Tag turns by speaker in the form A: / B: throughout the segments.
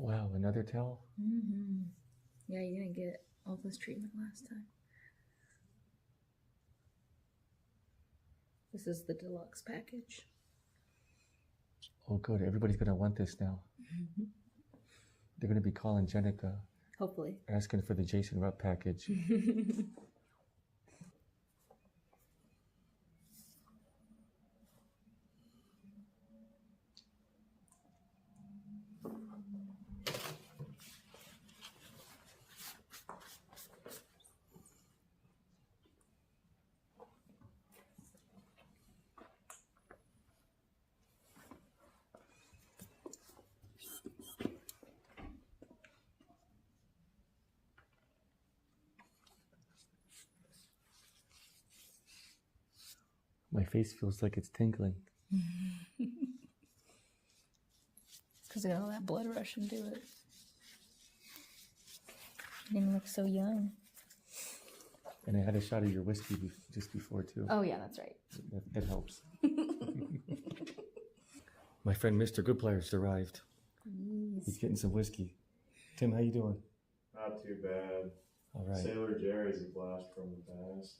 A: Wow, another towel?
B: Yeah, you didn't get all this treatment last time. This is the deluxe package.
A: Oh, good. Everybody's going to want this now. They're going to be calling Jenica,
B: Hopefully.
A: asking for the Jason Rupp package. My face feels like it's tingling.
B: Because I got all that blood rushing to it. You didn't look so young.
A: And I had a shot of your whiskey just before, too.
B: Oh, yeah, that's right.
A: That helps. My friend Mr. Goodplayer's arrived. He's getting some whiskey. Tim, how you doing?
C: Not too bad.
A: All right.
C: Sailor Jerry's a blast from the past.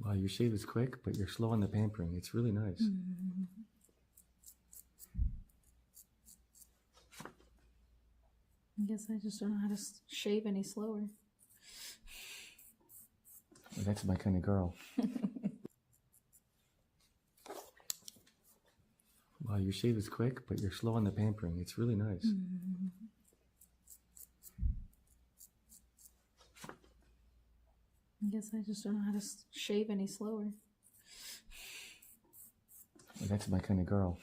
A: Wow, your shave is quick, but you're slow on the pampering. It's really nice.
B: I guess I just don't know how to shave any slower.
A: Well, that's my kind of girl. Wow, your shave is quick, but you're slow on the pampering. It's really nice.
B: I guess I just don't know how to shave any slower.
A: Well, that's my kind of girl.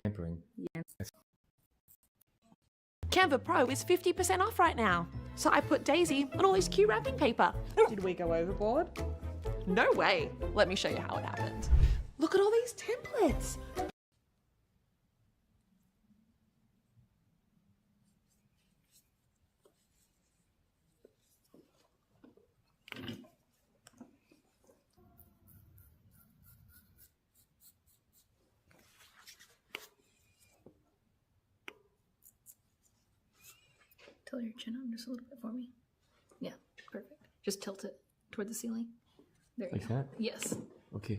A: Pampering.
B: Yes.
D: Canva Pro is 50% off right now. So I put Daisy on all this cute wrapping paper.
E: Did we go overboard?
D: No way. Let me show you how it happened. Look at all these templates.
B: Tilt your chin up just a little bit for me. Yeah, perfect. Just tilt it toward the ceiling. There you
A: Like
B: go.
A: that?
B: Yes.
A: Okay.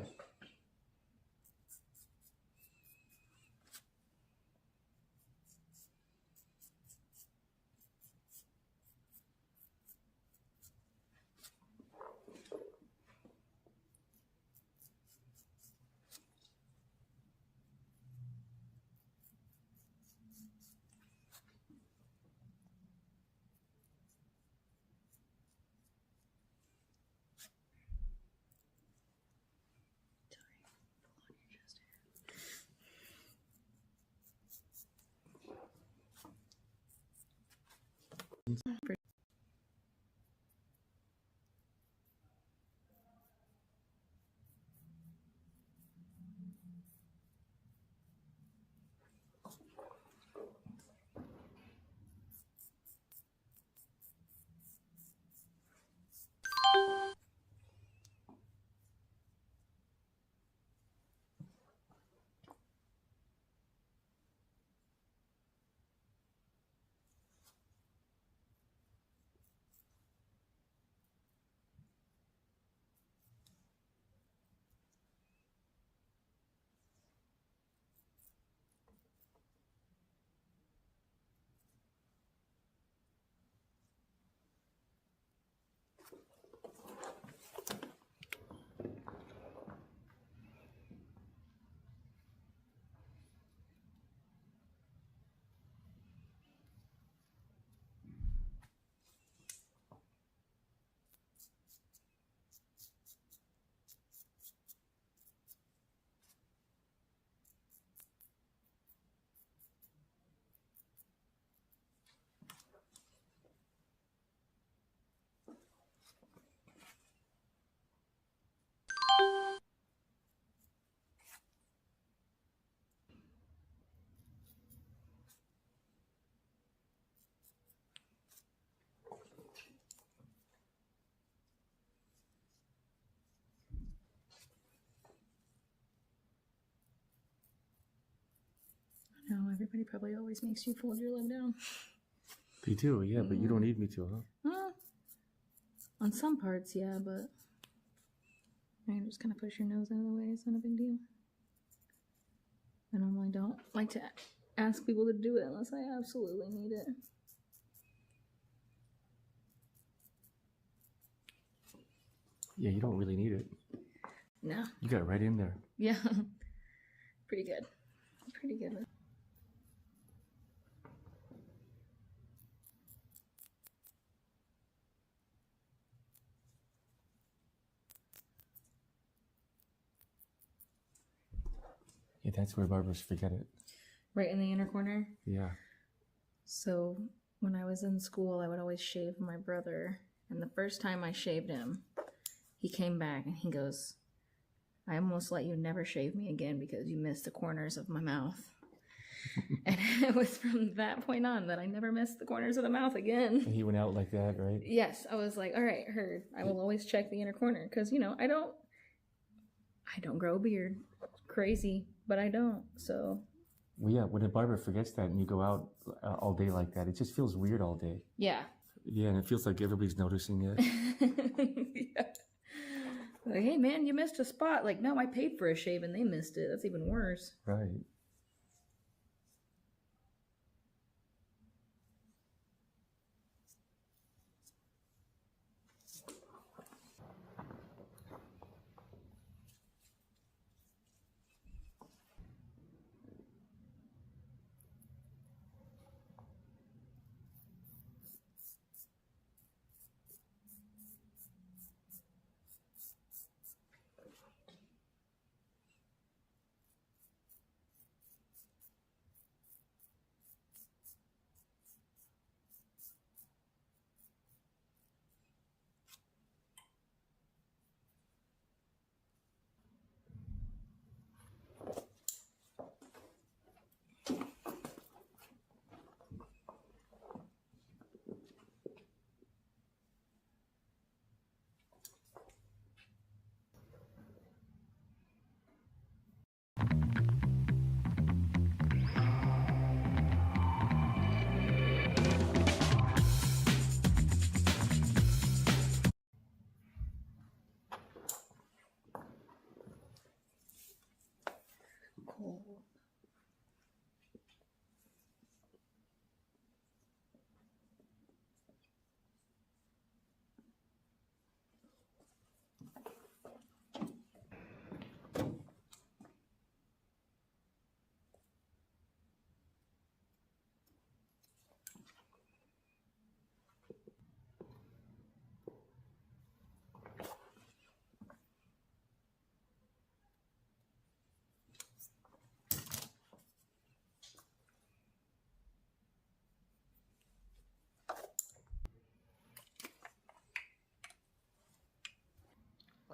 B: No, everybody probably always makes you fold your lip down.
A: They do, yeah, but you don't need me to, huh?
B: On some parts, yeah, but you can just kind of push your nose out of the way. It's not a big deal. I normally don't like to ask people to do it unless I absolutely need it.
A: Yeah, you don't really need it.
B: No.
A: You got it right in there.
B: Yeah. Pretty good. Pretty good.
A: Yeah, that's where barbers forget it.
B: Right in the inner corner.
A: Yeah.
B: So when I was in school, I would always shave my brother. And the first time I shaved him, he came back and he goes, I almost let you never shave me again because you missed the corners of my mouth. And it was from that point on that I never missed the corners of the mouth again.
A: And he went out like that, right?
B: Yes, I was like, all right, heard. I will always check the inner corner because, you know, I don't grow a beard. Crazy, but I don't. So
A: Well, yeah, when a barber forgets that and you go out all day like that, it just feels weird all day.
B: yeah.
A: Yeah, and it feels like everybody's noticing it.
B: Yeah. Like, hey man, you missed a spot. Like, no, I paid for a shave and they missed it. That's even worse.
A: Right.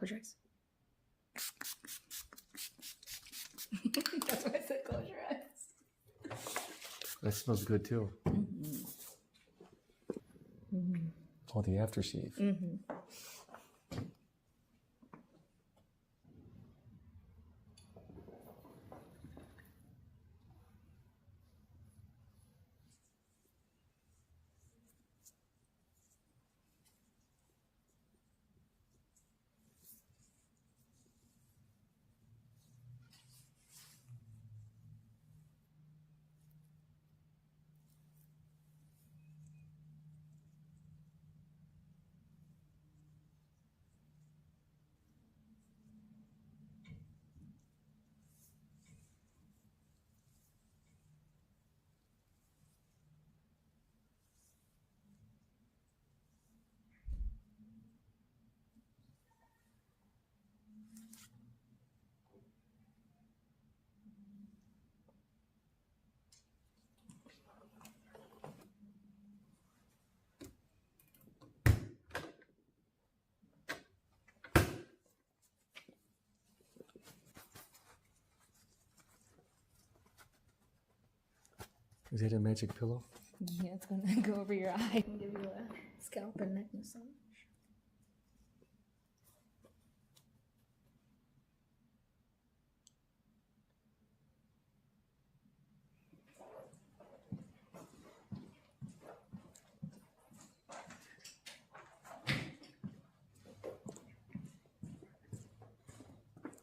B: Close your eyes. That's why I said close your eyes.
A: That smells good too. Oh, the aftershave. Is that a magic pillow?
B: Yeah, it's gonna go over your eye and give you a scalp and neck massage.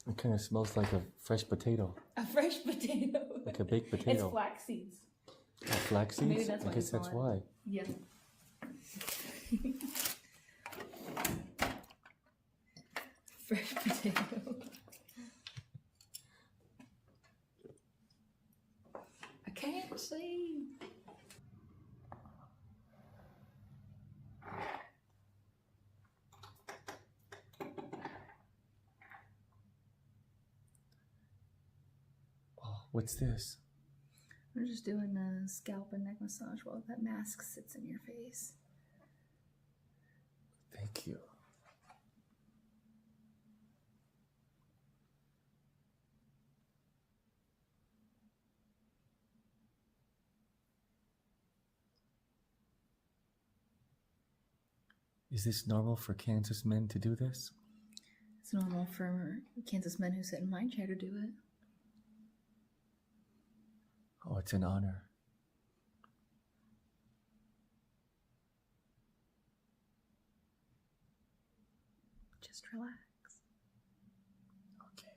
A: It kind of smells like a fresh potato,
B: A fresh potato.
A: like a baked
B: It's
A: potato.
B: flax seeds.
A: Oh, flax
B: Maybe
A: seeds?
B: that's
A: I
B: why
A: guess
B: you
A: that's
B: smell
A: why.
B: Yeah. Fresh potato. I can't see.
A: Oh, what's this?
B: We're just doing a scalp and neck massage while that mask sits in your face.
A: Thank you. Is this normal for Kansas men to do this?
B: It's normal for Kansas men who sit in my chair to do it.
A: Oh, it's an honor.
B: Just relax.
A: Okay.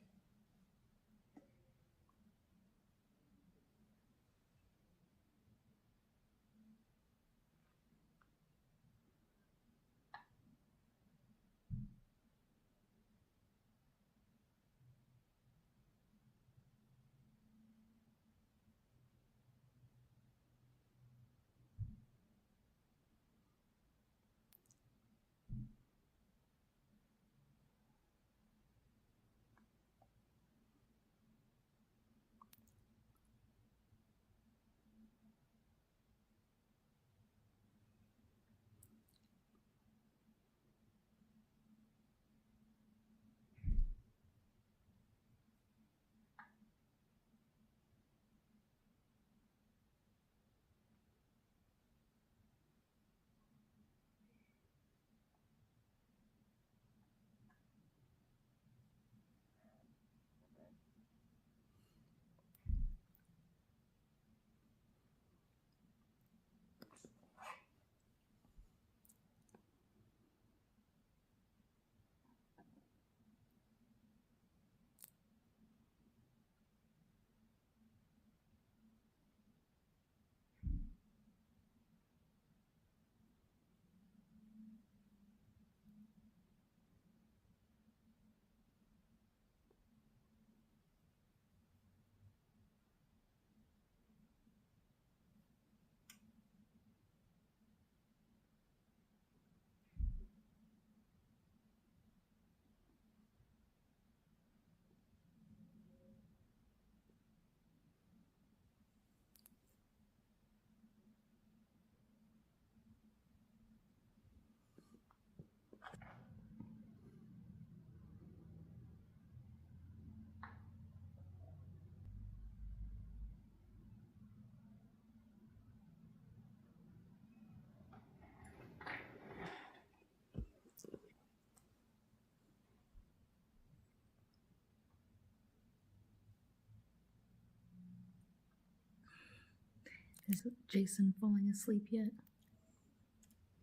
B: Is Jason falling asleep yet?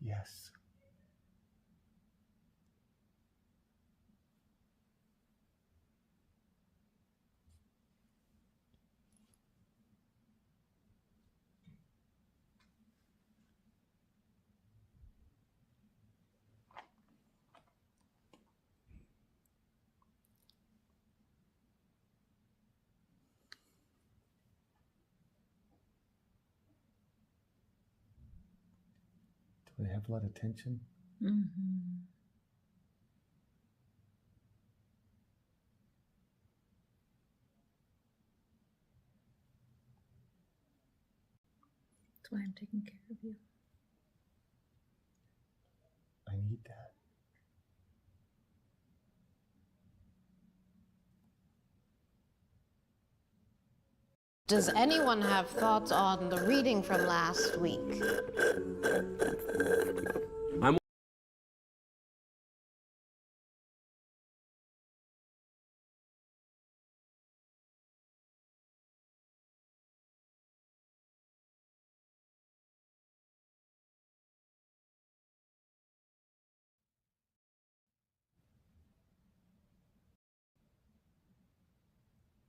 A: Yes. Do they have a lot of tension?
B: Mm-hmm. That's why I'm taking care of you.
A: I need that.
E: Does anyone have thoughts on the reading from last week?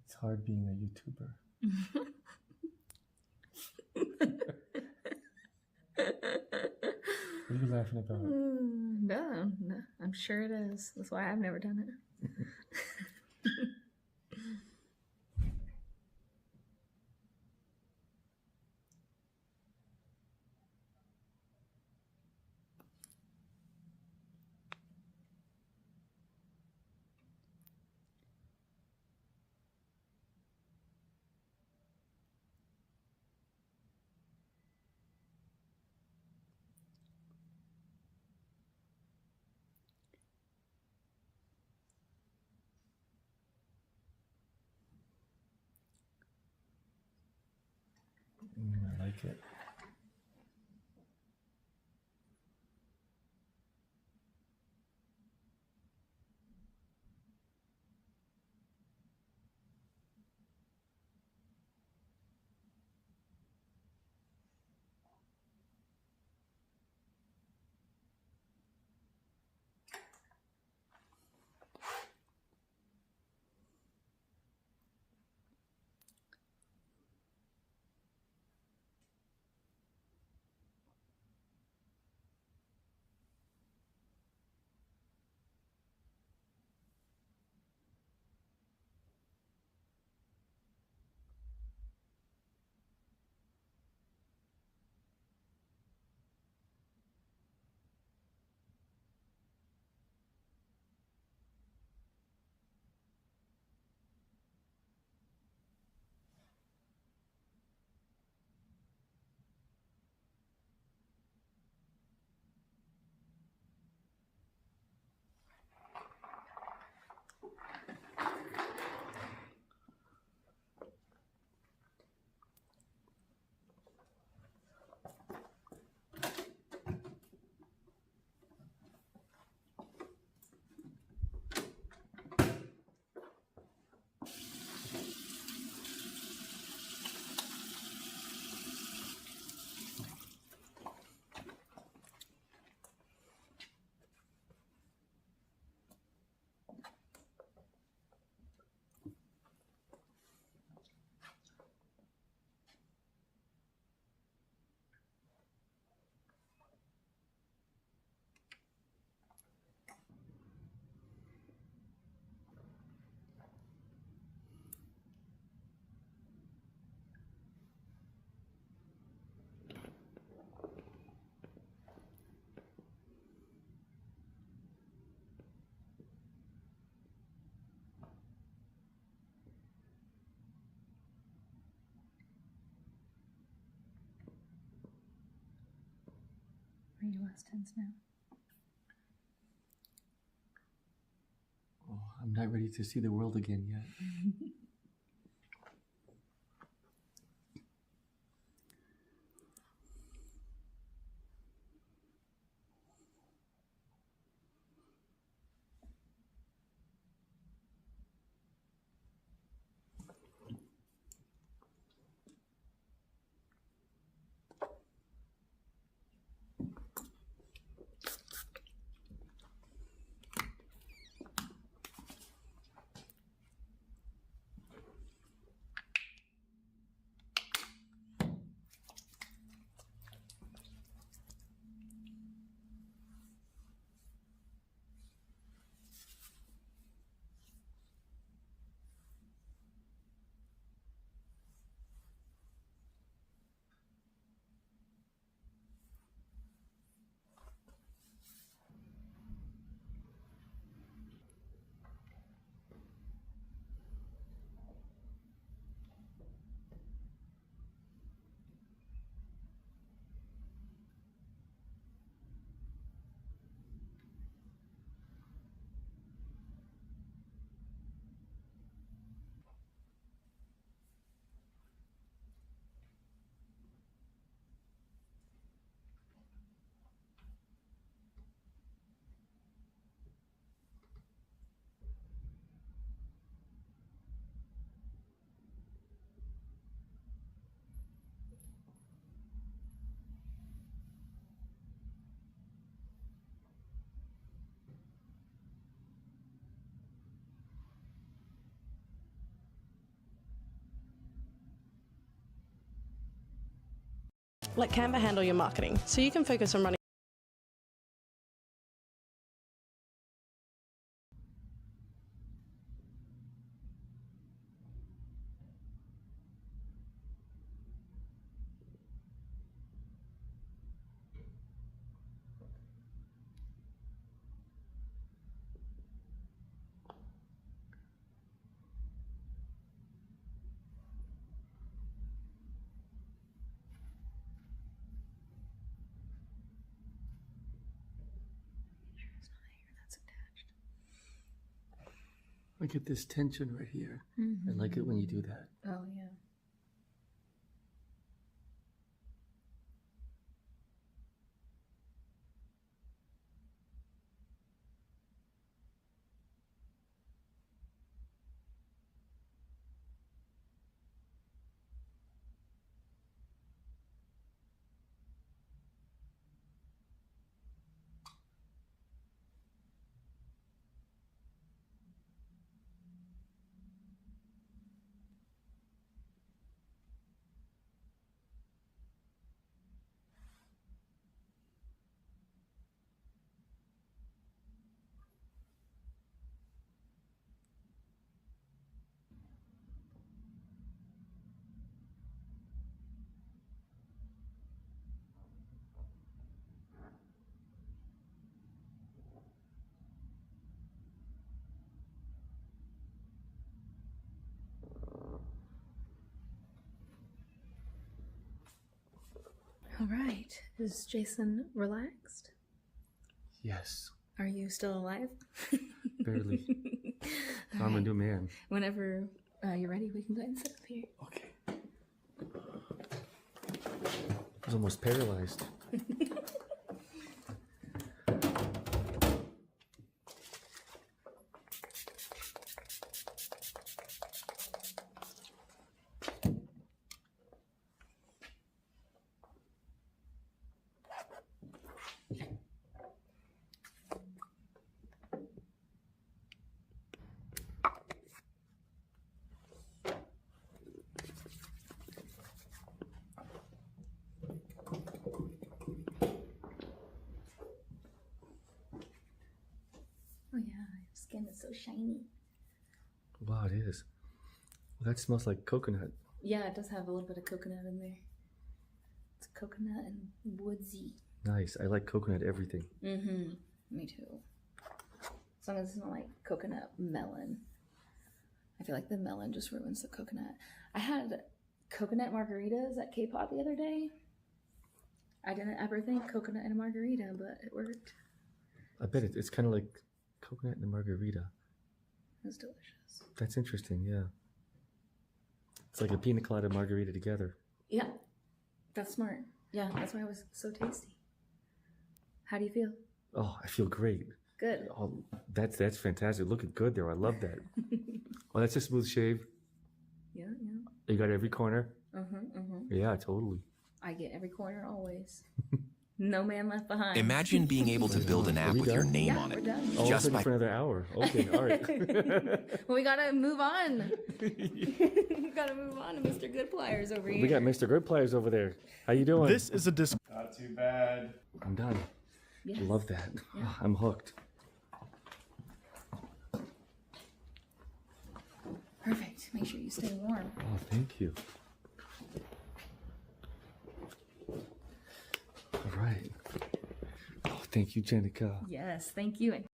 A: It's hard being a YouTuber. What are you laughing about?
B: No, I'm sure it is. That's why I've never done it.
A: I like it.
B: Are you less tense now?
A: Oh, I'm not ready to see the world again yet.
F: Let Canva handle your marketing so you can focus on running.
A: I get this tension right here. I like it when you do that.
B: Oh, yeah. All right. Is Jason relaxed?
A: Yes,
B: Are you still alive?
A: barely.
B: All
A: I'm a
B: right.
A: new man.
B: Whenever you're ready, we can go ahead and sit up here.
A: Okay. I was almost paralyzed.
B: Oh yeah, your skin is so shiny.
A: Wow, it is. Well, that smells like coconut.
B: Yeah, it does have a little bit of coconut in there. It's coconut and woodsy.
A: Nice. I like coconut everything.
B: Mm-hmm. Me too. As long as it's not like coconut melon. I feel like the melon just ruins the coconut. I had coconut margaritas at K-pop the other day. I didn't ever think coconut in a margarita, but it worked.
A: I bet it's kind of like coconut and a margarita.
B: It was delicious.
A: That's interesting, yeah. It's like a pina colada margarita together.
B: Yeah, that's smart. Yeah, that's why it was so tasty. How do you feel?
A: Oh, I feel great.
B: Good.
A: Oh, that's fantastic. Looking good there. I love that. Oh, that's a smooth shave.
B: Yeah, yeah.
A: You got every corner.
B: Mm-hmm.
A: Yeah, totally.
B: I get every corner always. No man left behind.
G: Imagine being able to build an app with your name
B: Yeah,
G: on
B: we're
G: it.
B: done.
A: Oh,
G: Just
A: just
G: by
A: for another hour. Okay, all right.
B: Well, we gotta move on. We gotta move on to Mr. Good Pliers over here.
A: We got Mr. Good Pliers over there. How you doing?
H: This is a
C: Not too bad.
A: I'm done.
B: Yes.
A: Love that.
B: Yeah.
A: Oh, I'm hooked.
B: Perfect. Make sure you stay warm.
A: Oh, thank you. All right. Oh, thank you, Jenica.
B: Yes, thank you.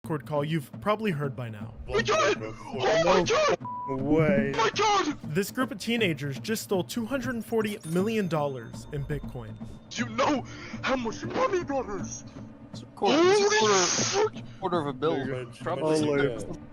H: Discord call you've probably heard by now.
I: Oh my god!
C: Way.
I: My god!
H: This group of teenagers just stole $240 million in Bitcoin.
I: You know how much money that is?
J: Quarter of a bill. Probably.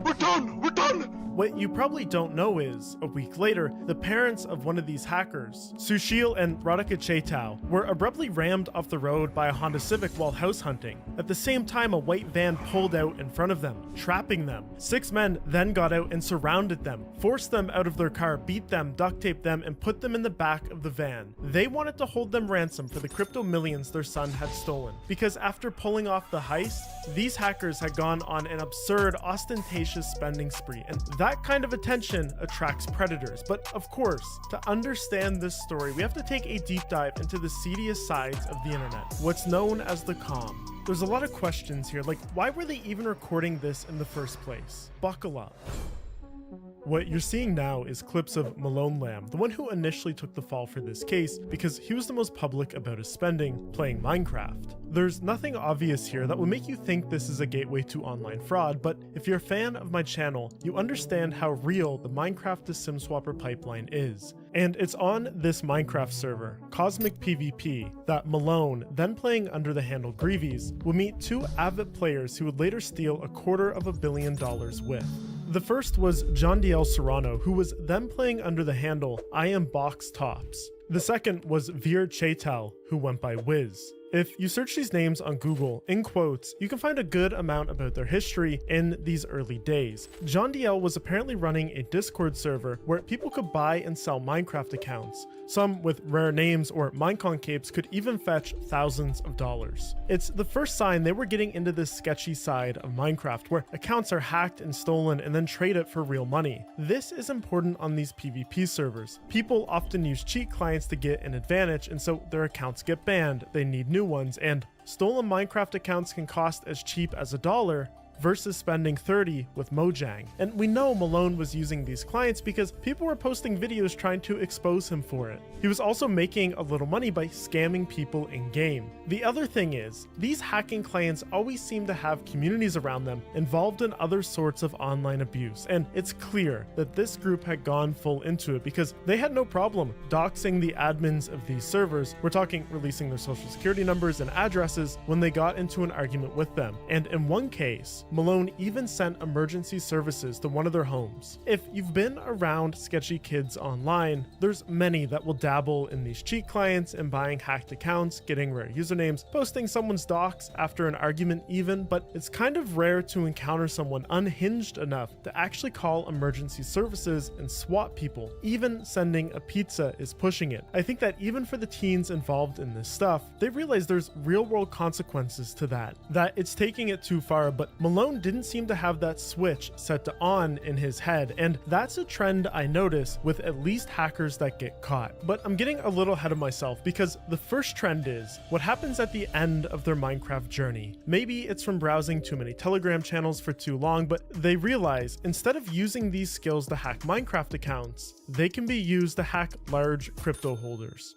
I: We're done! We're done!
H: What you probably don't know is, a week later, the parents of one of these hackers, Sushil and Radhika Chaitau, were abruptly rammed off the road by a Honda Civic while house hunting. At the same time, a white van pulled out in front of them, trapping them. 6 men then got out and surrounded them, forced them out of their car, beat them, duct taped them, and put them in the back of the van. They wanted to hold them ransom for the crypto millions their son had stolen, because after pulling off off the heist, these hackers had gone on an absurd, ostentatious spending spree, and that kind of attention attracts predators. But of course, to understand this story, we have to take a deep dive into the seediest sides of the internet, what's known as the comm. There's a lot of questions here, like why were they even recording this in the first place? Buckle up. What you're seeing now is clips of Malone Lamb, the one who initially took the fall for this case because he was the most public about his spending playing Minecraft. There's nothing obvious here that will make you think this is a gateway to online fraud, but if you're a fan of my channel, you understand how real the Minecraft to SimSwapper pipeline is. And it's on this Minecraft server, Cosmic PvP, that Malone, then playing under the handle Greavies, will meet two avid players who would later steal $250 million with. The first was John D.L. Serrano, who was then playing under the handle I Am Box Tops. The second was Veer Chaital, who went by Wiz. If you search these names on Google, in quotes, you can find a good amount about their history in these early days. John DL was apparently running a Discord server where people could buy and sell Minecraft accounts. Some with rare names or Minecon capes could even fetch thousands of dollars. It's the first sign they were getting into this sketchy side of Minecraft where accounts are hacked and stolen and then traded for real money. This is important on these PvP servers. People often use cheat clients to get an advantage, and so their accounts get banned, they need new ones, and stolen Minecraft accounts can cost as cheap as $1 versus spending 30 with Mojang. And we know Malone was using these clients because people were posting videos trying to expose him for it. He was also making a little money by scamming people in-game. The other thing is, these hacking clients always seem to have communities around them involved in other sorts of online abuse, and it's clear that this group had gone full into it because they had no problem doxing the admins of these servers. We're talking releasing their social security numbers and addresses when they got into an argument with them. And in one case, Malone even sent emergency services to one of their homes. If you've been around sketchy kids online, there's many that will dabble in these cheat clients and buying hacked accounts, getting rare usernames, posting someone's docs after an argument even, but it's kind of rare to encounter someone unhinged enough to actually call emergency services and swat people. Even sending a pizza is pushing it. I think that even for the teens involved in this stuff, they realize there's real world consequences to that it's taking it too far, but Malone didn't seem to have that switch set to on in his head, and that's a trend I notice with at least hackers that get caught. But I'm getting a little ahead of myself because the first trend is what happens at the end of their Minecraft journey. Maybe it's from browsing too many Telegram channels for too long, but they realize instead of using these skills to hack Minecraft accounts, they can be used to hack large crypto holders.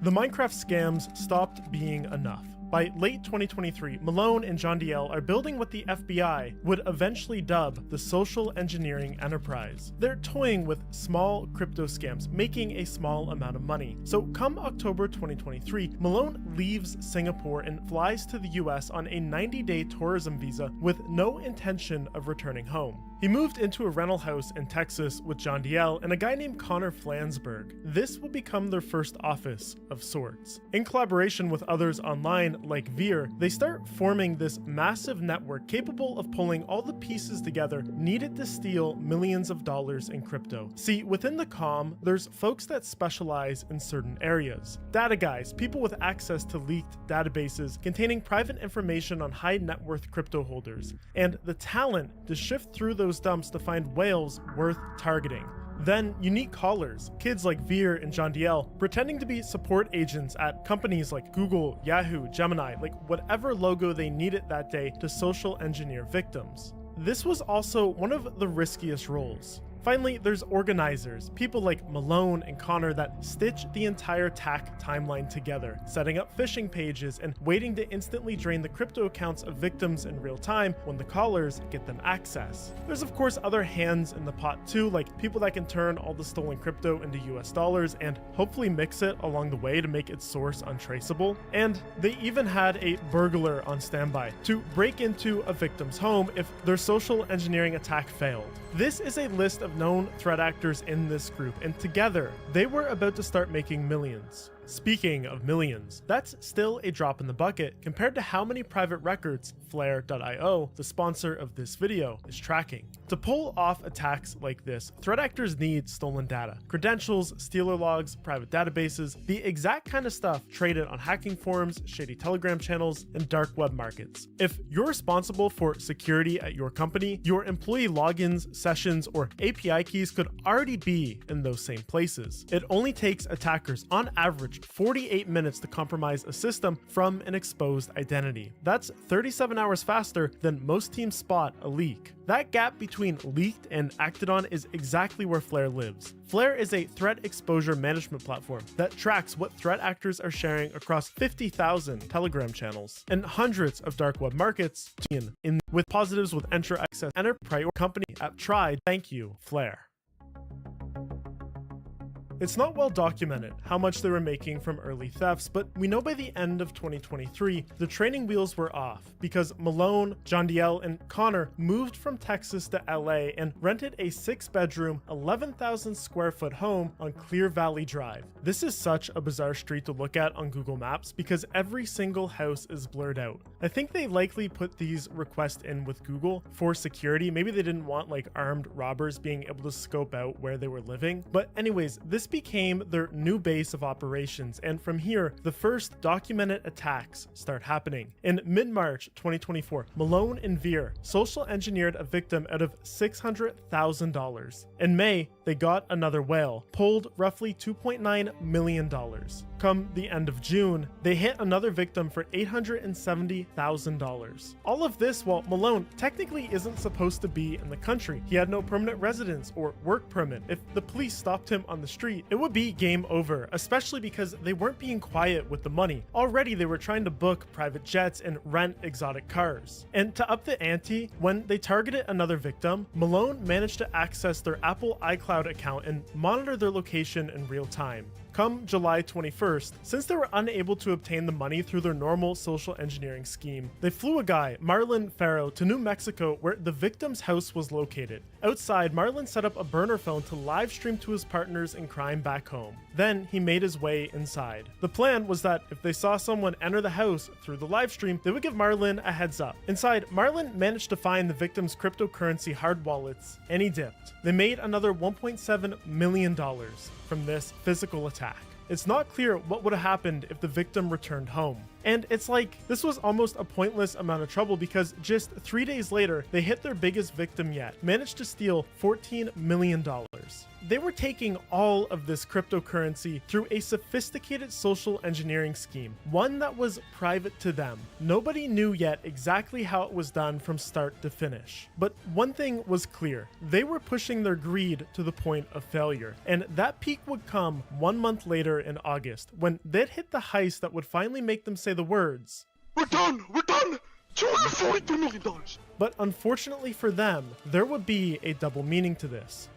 H: The Minecraft scams stopped being enough. By late 2023, Malone and John DL are building what the FBI would eventually dub the social engineering enterprise. They're toying with small crypto scams, making a small amount of money. So come October 2023, Malone leaves Singapore and flies to the US on a 90-day tourism visa with no intention of returning home. He moved into a rental house in Texas with John DL and a guy named Connor Flansburgh. This will become their first office of sorts. In collaboration with others online like Veer, they start forming this massive network capable of pulling all the pieces together needed to steal millions of dollars in crypto. See, within the comm, there's folks that specialize in certain areas. Data guys, people with access to leaked databases containing private information on high net worth crypto holders, and the talent to shift through those dumps to find whales worth targeting. Then unique callers, kids like Veer and John DL, pretending to be support agents at companies like Google, Yahoo, Gemini, like whatever logo they needed that day to social engineer victims. This was also one of the riskiest roles. Finally, there's organizers, people like Malone and Connor that stitch the entire attack timeline together, setting up phishing pages and waiting to instantly drain the crypto accounts of victims in real time when the callers get them access. There's of course other hands in the pot too, like people that can turn all the stolen crypto into US dollars and hopefully mix it along the way to make its source untraceable. And they even had a burglar on standby to break into a victim's home if their social engineering attack failed. This is a list of known threat actors in this group, and together, they were about to start making millions. Speaking of millions, that's still a drop in the bucket compared to how many private records Flare.io, the sponsor of this video, is tracking. To pull off attacks like this, threat actors need stolen data, credentials, stealer logs, private databases, the exact kind of stuff traded on hacking forums, shady Telegram channels, and dark web markets. If you're responsible for security at your company, your employee logins, sessions, or API keys could already be in those same places. It only takes attackers, on average, 48 minutes to compromise a system from an exposed identity. That's 37 hours faster than most teams spot a leak. That gap between leaked and acted on is exactly where Flare lives. Flare is a threat exposure management platform that tracks what threat actors are sharing across 50,000 Telegram channels and hundreds of dark web markets, with positives with Entra Access and a priority company at Tried. Thank you, Flare. It's not well documented how much they were making from early thefts, but we know by the end of 2023, the training wheels were off because Malone, John Diel, and Connor moved from Texas to LA and rented a 6-bedroom, 11,000 square foot home on Clear Valley Drive. This is such a bizarre street to look at on Google Maps because every single house is blurred out. I think they likely put these requests in with Google for security. Maybe they didn't want like armed robbers being able to scope out where they were living. But anyways, this became their new base of operations, and from here, the first documented attacks start happening. In mid-March 2024, Malone and Veer social engineered a victim out of $600,000. In May, they got another whale, pulled roughly $2.9 million. Come the end of June, they hit another victim for $870,000. All of this while Malone technically isn't supposed to be in the country. He had no permanent residence or work permit. If the police stopped him on the street, it would be game over, especially because they weren't being quiet with the money. Already they were trying to book private jets and rent exotic cars. And to up the ante, when they targeted another victim, Malone managed to access their Apple iCloud account and monitor their location in real time. Come July 21st, since they were unable to obtain the money through their normal social engineering scheme, they flew a guy, Marlon Farrow, to New Mexico where the victim's house was located. Outside, Marlon set up a burner phone to live stream to his partners in crime back home. Then he made his way inside. The plan was that if they saw someone enter the house through the live stream, they would give Marlon a heads up. Inside, Marlon managed to find the victim's cryptocurrency hard wallets, and he dipped. They made another $1.7 million from this physical attack. It's not clear what would have happened if the victim returned home. And it's like, this was almost a pointless amount of trouble because just 3 days later, they hit their biggest victim yet, managed to steal $14 million. They were taking all of this cryptocurrency through a sophisticated social engineering scheme, one that was private to them. Nobody knew yet exactly how it was done from start to finish. But one thing was clear, they were pushing their greed to the point of failure. And that peak would come 1 month later in August, when they'd hit the heist that would finally make them say the words,
I: We're done! We're done! $242 million!
H: But unfortunately for them, there would be a double meaning to this.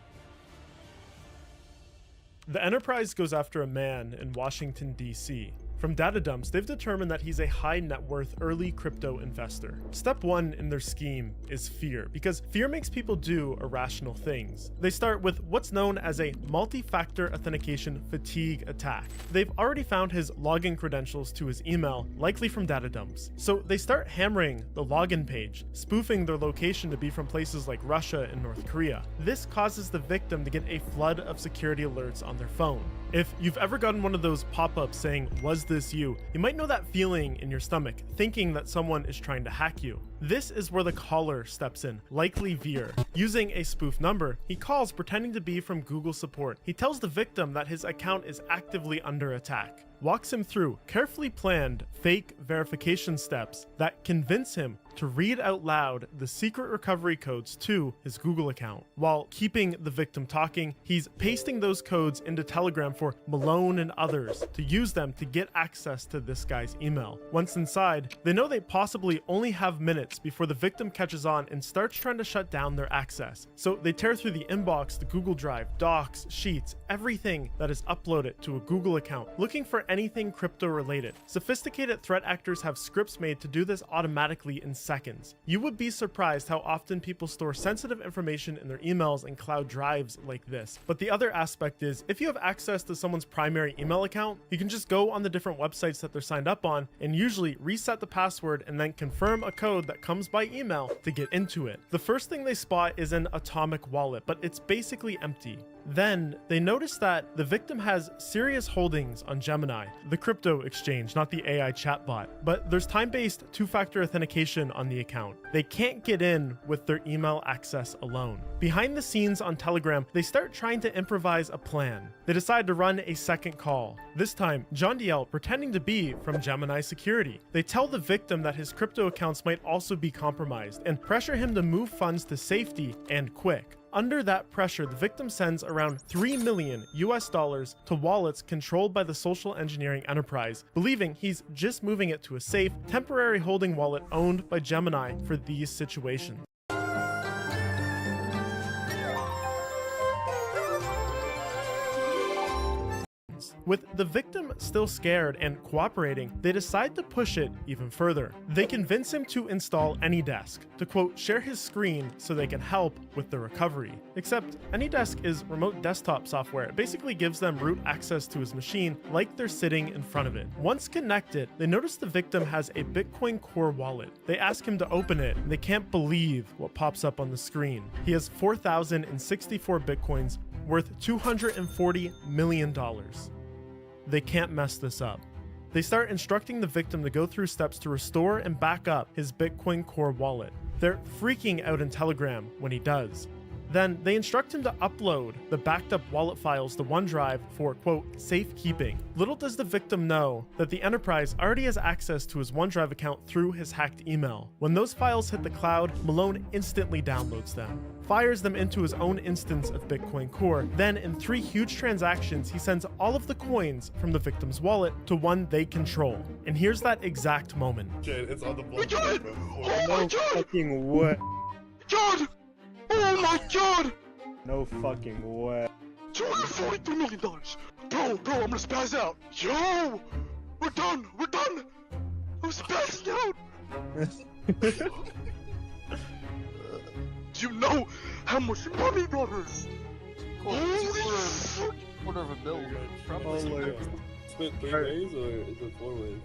H: The Enterprise goes after a man in Washington, D.C. From data dumps, they've determined that he's a high net worth early crypto investor. Step one in their scheme is fear, because fear makes people do irrational things. They start with what's known as a multi-factor authentication fatigue attack. They've already found his login credentials to his email, likely from data dumps. So they start hammering the login page, spoofing their location to be from places like Russia and North Korea. This causes the victim to get a flood of security alerts on their phone. If you've ever gotten one of those pop-ups saying, "Was this you?" you might know that feeling in your stomach, thinking that someone is trying to hack you. This is where the caller steps in, likely Veer. Using a spoof number, he calls pretending to be from Google support. He tells the victim that his account is actively under attack, walks him through carefully planned fake verification steps that convince him to read out loud the secret recovery codes to his Google account. While keeping the victim talking, he's pasting those codes into Telegram for Malone and others to use them to get access to this guy's email. Once inside, they know they possibly only have minutes before the victim catches on and starts trying to shut down their access. So they tear through the inbox, the Google Drive, docs, sheets, everything that is uploaded to a Google account, looking for anything crypto related. Sophisticated threat actors have scripts made to do this automatically in seconds. You would be surprised how often people store sensitive information in their emails and cloud drives like this. But the other aspect is, if you have access to someone's primary email account, you can just go on the different websites that they're signed up on and usually reset the password and then confirm a code that comes by email to get into it. The first thing they spot is an atomic wallet, but it's basically empty. Then they notice that the victim has serious holdings on Gemini, the crypto exchange, not the AI chatbot, but there's time-based two-factor authentication on the account. They can't get in with their email access alone. Behind the scenes on Telegram, they start trying to improvise a plan. They decide to run a second call. This time, John DL pretending to be from Gemini Security. They tell the victim that his crypto accounts might also be compromised and pressure him to move funds to safety and quick. Under that pressure, the victim sends around $3 million to wallets controlled by the social engineering enterprise, believing he's just moving it to a safe, temporary holding wallet owned by Gemini for these situations. With the victim still scared and cooperating, they decide to push it even further. They convince him to install AnyDesk, to quote, share his screen so they can help with the recovery. Except AnyDesk is remote desktop software. It basically gives them root access to his machine like they're sitting in front of it. Once connected, they notice the victim has a Bitcoin Core wallet. They ask him to open it, and they can't believe what pops up on the screen. He has 4,064 Bitcoins worth $240 million. They can't mess this up. They start instructing the victim to go through steps to restore and back up his Bitcoin Core wallet. They're freaking out in Telegram when he does. Then they instruct him to upload the backed up wallet files to OneDrive for, quote, safekeeping. Little does the victim know that the enterprise already has access to his OneDrive account through his hacked email. When those files hit the cloud, Malone instantly downloads them, fires them into his own instance of Bitcoin Core. Then in 3 huge transactions, he sends all of the coins from the victim's wallet to one they control. And here's that exact moment.
C: It's on the block.
I: John! Oh my God!
C: Fucking what?
I: John! Oh my God!
C: No fucking way.
I: $243 million! Bro, I'm gonna spaz out! Yo! We're done! I'm spazzing out! Do you know how much money that is? Holy fuck!
J: Quarter of a bill.
C: Holy. Spent 3 ways or is it 4 ways?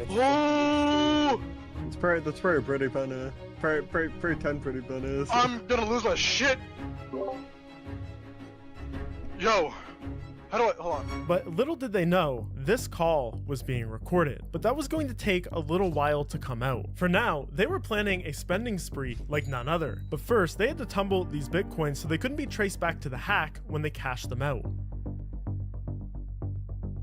I: Oh!
C: That's pretty funny. Pretty 10 pretty funny.
I: I'm gonna lose my shit! Yo! How do I, hold on.
H: But little did they know, this call was being recorded. But that was going to take a little while to come out. For now, they were planning a spending spree like none other. But first, they had to tumble these Bitcoins so they couldn't be traced back to the hack when they cashed them out.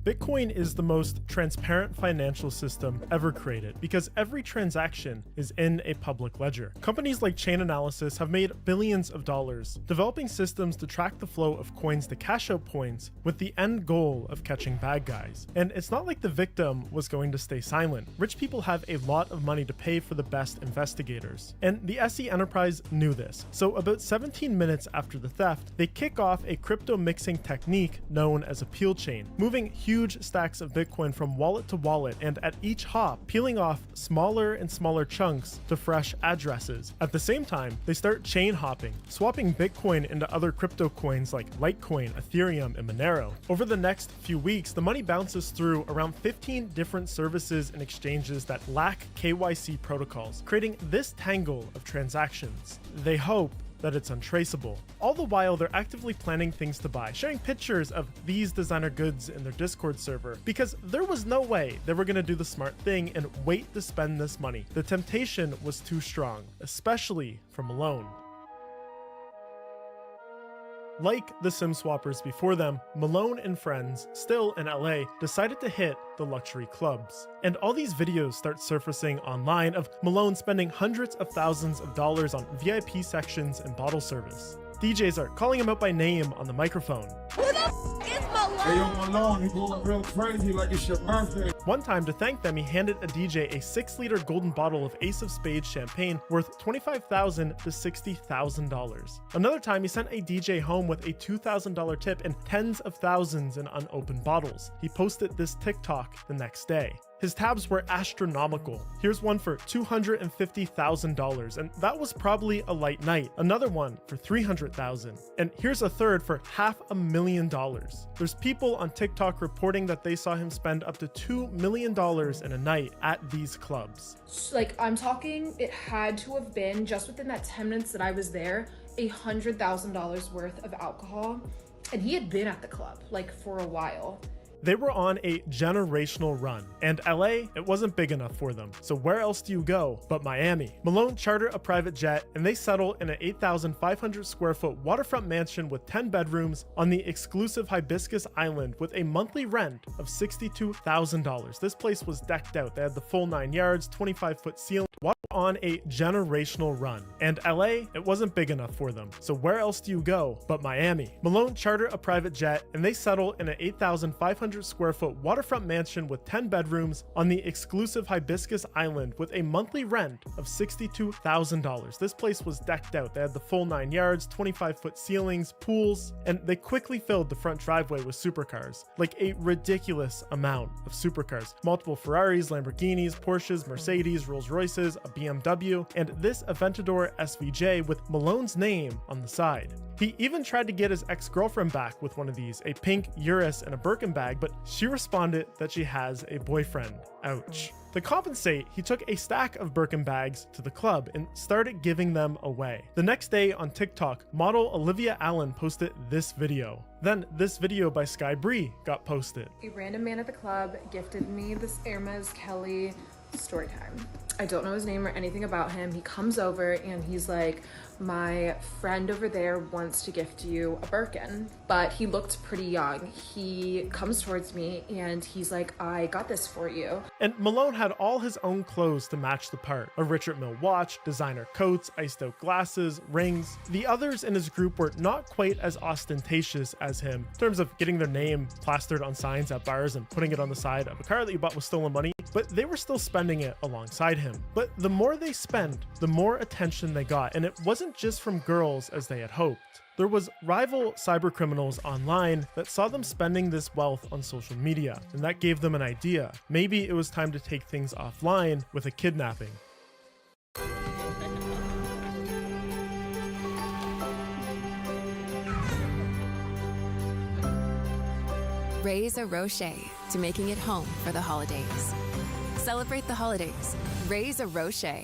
H: Bitcoin is the most transparent financial system ever created because every transaction is in a public ledger. Companies like Chainalysis have made billions of dollars developing systems to track the flow of coins to cash out points with the end goal of catching bad guys. And it's not like the victim was going to stay silent. Rich people have a lot of money to pay for the best investigators. And the SE Enterprise knew this. So about 17 minutes after the theft, they kick off a crypto mixing technique known as a peel chain, moving huge stacks of Bitcoin from wallet to wallet, and at each hop, peeling off smaller and smaller chunks to fresh addresses. At the same time, they start chain hopping, swapping Bitcoin into other crypto coins like Litecoin, Ethereum, and Monero. Over the next few weeks, the money bounces through around 15 different services and exchanges that lack KYC protocols, creating this tangle of transactions. They hope that it's untraceable. All the while, they're actively planning things to buy, sharing pictures of these designer goods in their Discord server, because there was no way they were gonna do the smart thing and wait to spend this money. The temptation was too strong, especially for Malone. Like the sim swappers before them, Malone and friends, still in LA, decided to hit the luxury clubs. And all these videos start surfacing online of Malone spending hundreds of thousands of dollars on VIP sections and bottle service. DJs are calling him out by name on the microphone.
D: Who the f is
I: Hey, yo, Malone, you going real crazy like it's your birthday.
H: One time, to thank them, he handed a DJ a 6-liter golden bottle of Ace of Spades champagne worth $25,000 to $60,000. Another time, he sent a DJ home with a $2,000 tip and tens of thousands in unopened bottles. He posted this TikTok the next day. His tabs were astronomical. Here's one for $250,000, and that was probably a light night. Another one for $300,000, and here's a third for $500,000. There's people on TikTok reporting that they saw him spend up to $2 million in a night at these clubs.
K: Like, I'm talking, it had to have been, just within that 10 minutes that I was there, $100,000 worth of alcohol, and he had been at the club, like, for a while.
H: They were on a generational run, and LA, it wasn't big enough for them. So where else do you go but Miami? Malone chartered a private jet, and they settle in an 8,500 square foot waterfront mansion with 10 bedrooms on the exclusive Hibiscus Island with a monthly rent of $62,000. This place was decked out. They had the full 9 yards, 25-foot ceiling. On a generational run, and LA, it wasn't big enough for them. So where else do you go but Miami? Malone chartered a private jet, and they settle in an 8,500 square foot waterfront mansion with 10 bedrooms on the exclusive Hibiscus Island with a monthly rent of $62,000. This place was decked out. They had the full 9 yards, 25-foot ceilings, pools, and they quickly filled the front driveway with supercars, like a ridiculous amount of supercars. Multiple Ferraris, Lamborghinis, Porsches, Mercedes, Rolls Royces, a BMW, and this Aventador SVJ with Malone's name on the side. He even tried to get his ex-girlfriend back with one of these, a pink Urus and a Birkin bag, but she responded that she has a boyfriend. Ouch. To compensate, he took a stack of Birkin bags to the club and started giving them away. The next day on TikTok, model Olivia Allen posted this video. Then this video by Sky Bree got posted.
K: A random man at the club gifted me this Hermes Kelly story time. I don't know his name or anything about him. He comes over and he's like, my friend over there wants to gift you a Birkin, but he looked pretty young. He comes towards me and he's like, I got this for you.
H: And Malone had all his own clothes to match the part. A Richard Mille watch, designer coats, iced out glasses, rings. The others in his group were not quite as ostentatious as him in terms of getting their name plastered on signs at bars and putting it on the side of a car that you bought with stolen money, but they were still spending it alongside him. But the more they spent, the more attention they got, and it wasn't just from girls as they had hoped. There was rival cybercriminals online that saw them spending this wealth on social media, and that gave them an idea. Maybe it was time to take things offline with a kidnapping.
L: Raise a Rocher to making it home for the holidays. Celebrate the holidays. Raise a Rocher.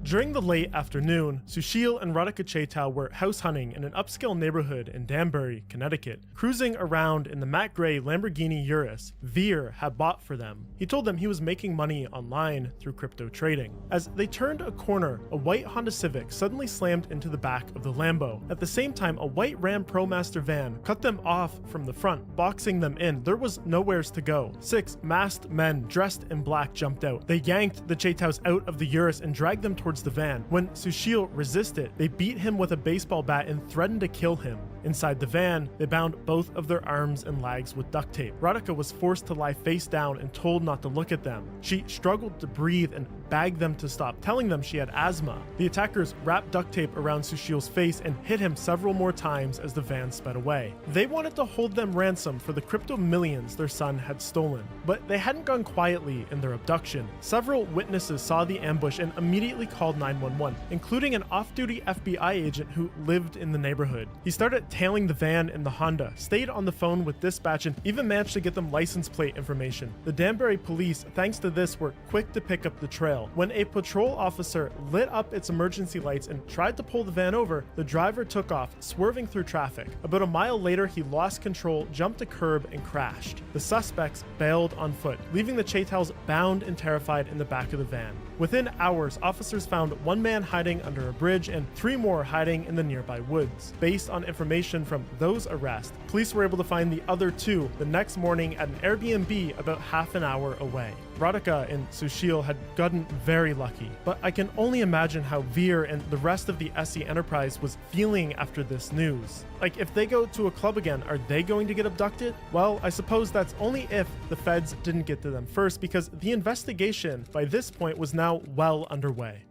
H: During the late afternoon, Sushil and Radhika Chaitau were house hunting in an upscale neighborhood in Danbury, Connecticut. Cruising around in the matte gray Lamborghini Urus Veer had bought for them. He told them he was making money online through crypto trading. As they turned a corner, a white Honda Civic suddenly slammed into the back of the Lambo. At the same time, a white Ram ProMaster van cut them off from the front, boxing them in. There was nowheres to go. 6 masked men dressed in black jumped out. They yanked the Chaitaus out of the Urus and dragged them towards the van. When Sushil resisted, they beat him with a baseball bat and threatened to kill him. Inside the van, they bound both of their arms and legs with duct tape. Radhika was forced to lie face down and told not to look at them. She struggled to breathe and begged them to stop, telling them she had asthma. The attackers wrapped duct tape around Sushil's face and hit him several more times as the van sped away. They wanted to hold them ransom for the crypto millions their son had stolen, but they hadn't gone quietly in their abduction. Several witnesses saw the ambush and immediately called 911, including an off-duty FBI agent who lived in the neighborhood. He started tailing the van in the Honda, stayed on the phone with dispatch, and even managed to get them license plate information. The Danbury police, thanks to this, were quick to pick up the trail. When a patrol officer lit up its emergency lights and tried to pull the van over, the driver took off, swerving through traffic. About a mile later, he lost control, jumped a curb, and crashed. The suspects bailed on foot, leaving the Chaitau's bound and terrified in the back of the van. Within hours, officers found one man hiding under a bridge and 3 more hiding in the nearby woods. Based on information information from those arrests, police were able to find the other two the next morning at an Airbnb about half an hour away. Radhika and Sushil had gotten very lucky, but I can only imagine how Veer and the rest of the SE Enterprise was feeling after this news. Like, if they go to a club again, are they going to get abducted? Well, I suppose that's only if the feds didn't get to them first, because the investigation by this point was now well underway.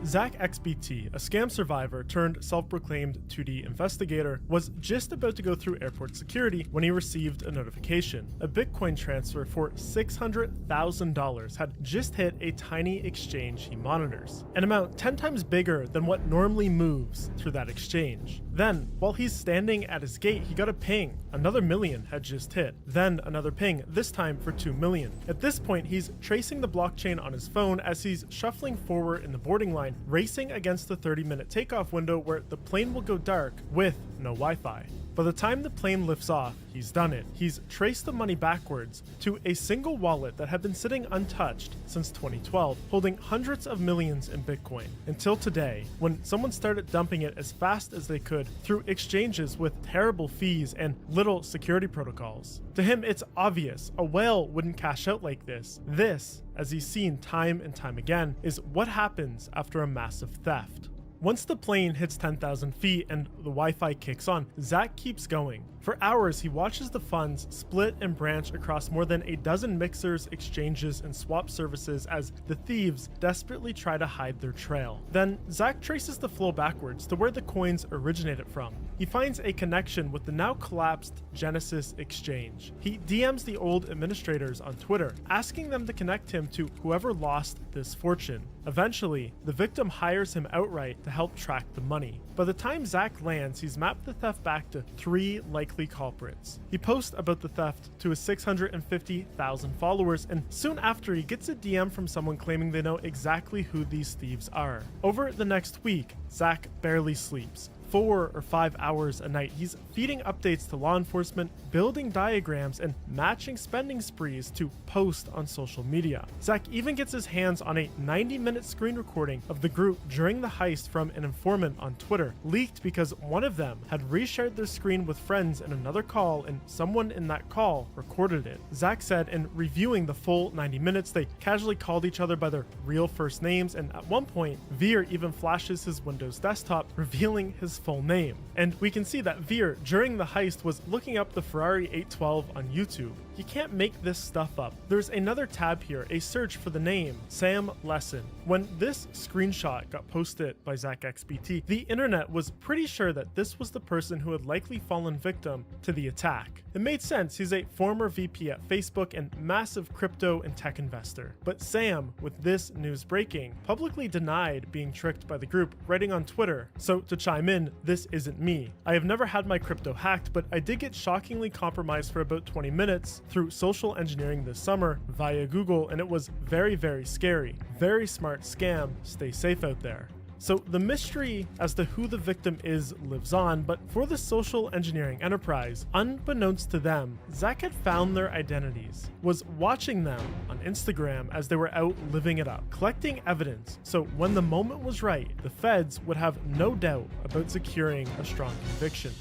H: Zach XBT, a scam survivor turned self-proclaimed 2D investigator, was just about to go through airport security when he received a notification. A Bitcoin transfer for $600,000 had just hit a tiny exchange he monitors, an amount 10 times bigger than what normally moves through that exchange. Then, while he's standing at his gate, he got a ping. Another million had just hit. Then another ping, this time for 2 million. At this point, he's tracing the blockchain on his phone as he's shuffling forward in the boarding line, racing against the 30-minute takeoff window where the plane will go dark with no Wi-Fi. By the time the plane lifts off, he's done it. He's traced the money backwards to a single wallet that had been sitting untouched since 2012, holding hundreds of millions in Bitcoin, until today, when someone started dumping it as fast as they could through exchanges with terrible fees and little security protocols. To him, it's obvious a whale wouldn't cash out like this. This, as he's seen time and time again, is what happens after a massive theft. Once the plane hits 10,000 feet and the Wi-Fi kicks on, Zach keeps going. For hours, he watches the funds split and branch across more than a dozen mixers, exchanges, and swap services as the thieves desperately try to hide their trail. Then, Zach traces the flow backwards to where the coins originated from. He finds a connection with the now collapsed Genesis exchange. He DMs the old administrators on Twitter, asking them to connect him to whoever lost this fortune. Eventually, the victim hires him outright to help track the money. By the time Zach lands, he's mapped the theft back to 3 likely culprits. He posts about the theft to his 650,000 followers, and soon after he gets a DM from someone claiming they know exactly who these thieves are. Over the next week, Zach barely sleeps. 4 or 5 hours a night, he's feeding updates to law enforcement, building diagrams, and matching spending sprees to post on social media. Zach even gets his hands on a 90-minute screen recording of the group during the heist from an informant on Twitter, leaked because one of them had reshared their screen with friends in another call, and someone in that call recorded it. Zach said in reviewing the full 90 minutes, they casually called each other by their real first names, and at one point, Veer even flashes his Windows desktop, revealing his full name. And we can see that Veer, during the heist, was looking up the Ferrari 812 on YouTube. You can't make this stuff up. There's another tab here, a search for the name, Sam Lesson. When this screenshot got posted by Zach XBT, the internet was pretty sure that this was the person who had likely fallen victim to the attack. It made sense, he's a former VP at Facebook and massive crypto and tech investor. But Sam, with this news breaking, publicly denied being tricked by the group, writing on Twitter, "So to chime in, this isn't me. I have never had my crypto hacked, but I did get shockingly compromised for about 20 minutes through social engineering this summer via Google, and it was very, very scary. Very smart scam. Stay safe out there." So the mystery as to who the victim is lives on, but for the social engineering enterprise, unbeknownst to them, Zach had found their identities, was watching them on Instagram as they were out living it up, collecting evidence, so when the moment was right, the feds would have no doubt about securing a strong conviction.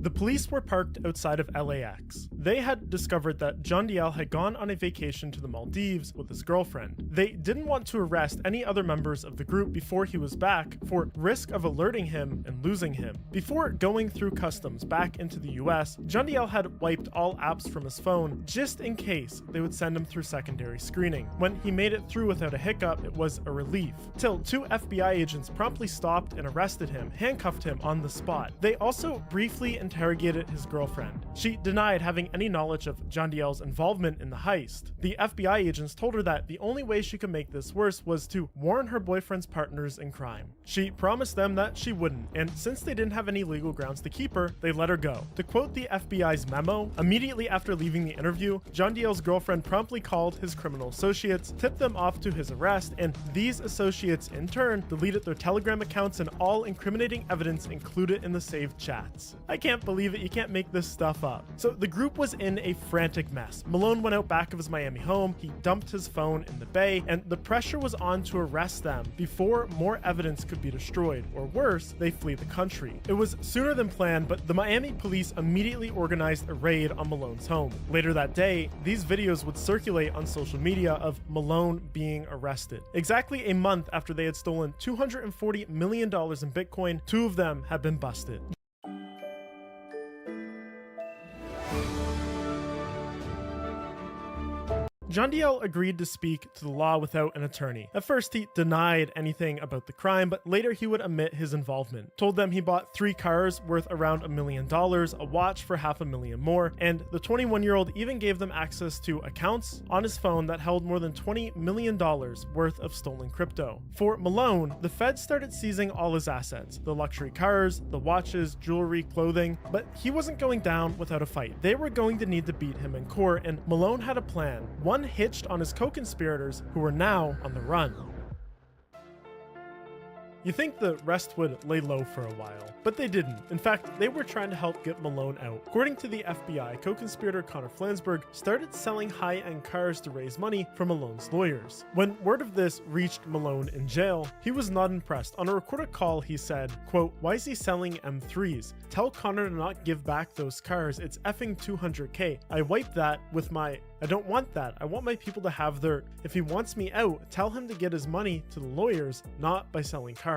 H: The police were parked outside of LAX. They had discovered that John Diel had gone on a vacation to the Maldives with his girlfriend. They didn't want to arrest any other members of the group before he was back for risk of alerting him and losing him. Before going through customs back into the US, John Diel had wiped all apps from his phone just in case they would send him through secondary screening. When he made it through without a hiccup, it was a relief. Till 2 FBI agents promptly stopped and arrested him, handcuffed him on the spot. They also briefly interrogated his girlfriend. She denied having any knowledge of John Diel's involvement in the heist. The FBI agents told her that the only way she could make this worse was to warn her boyfriend's partners in crime. She promised them that she wouldn't, and since they didn't have any legal grounds to keep her, they let her go. To quote the FBI's memo, immediately after leaving the interview, John Diel's girlfriend promptly called his criminal associates, tipped them off to his arrest, and these associates in turn deleted their Telegram accounts and all incriminating evidence included in the saved chats. I can't can't believe it. You can't make this stuff up. So the group was in a frantic mess. Malone went out back of his Miami home, he dumped his phone in the bay, and the pressure was on to arrest them before more evidence could be destroyed, or worse, they flee the country. It was sooner than planned, but the Miami police immediately organized a raid on Malone's home. Later that day, these videos would circulate on social media of Malone being arrested. Exactly a month after they had stolen $240 million in Bitcoin, two of them had been busted. Jondiel agreed to speak to the law without an attorney. At first, he denied anything about the crime, but later he would admit his involvement. Told them he bought 3 cars worth around $1 million, a watch for $500,000 more, and the 21-year-old even gave them access to accounts on his phone that held more than $20 million worth of stolen crypto. For Malone, the feds started seizing all his assets, the luxury cars, the watches, jewelry, clothing, but he wasn't going down without a fight. They were going to need to beat him in court, and Malone had a plan, one hitched on his co-conspirators who were now on the run. You think the rest would lay low for a while, but they didn't. In fact, they were trying to help get Malone out. According to the FBI, co-conspirator Connor Flansburgh started selling high-end cars to raise money for Malone's lawyers. When word of this reached Malone in jail, he was not impressed. On a recorded call, he said, quote, "Why is he selling M3s? Tell Connor to not give back those cars. It's effing $200K. I wiped that with my... I don't want that. I want my people to have their... If he wants me out, tell him to get his money to the lawyers, not by selling cars."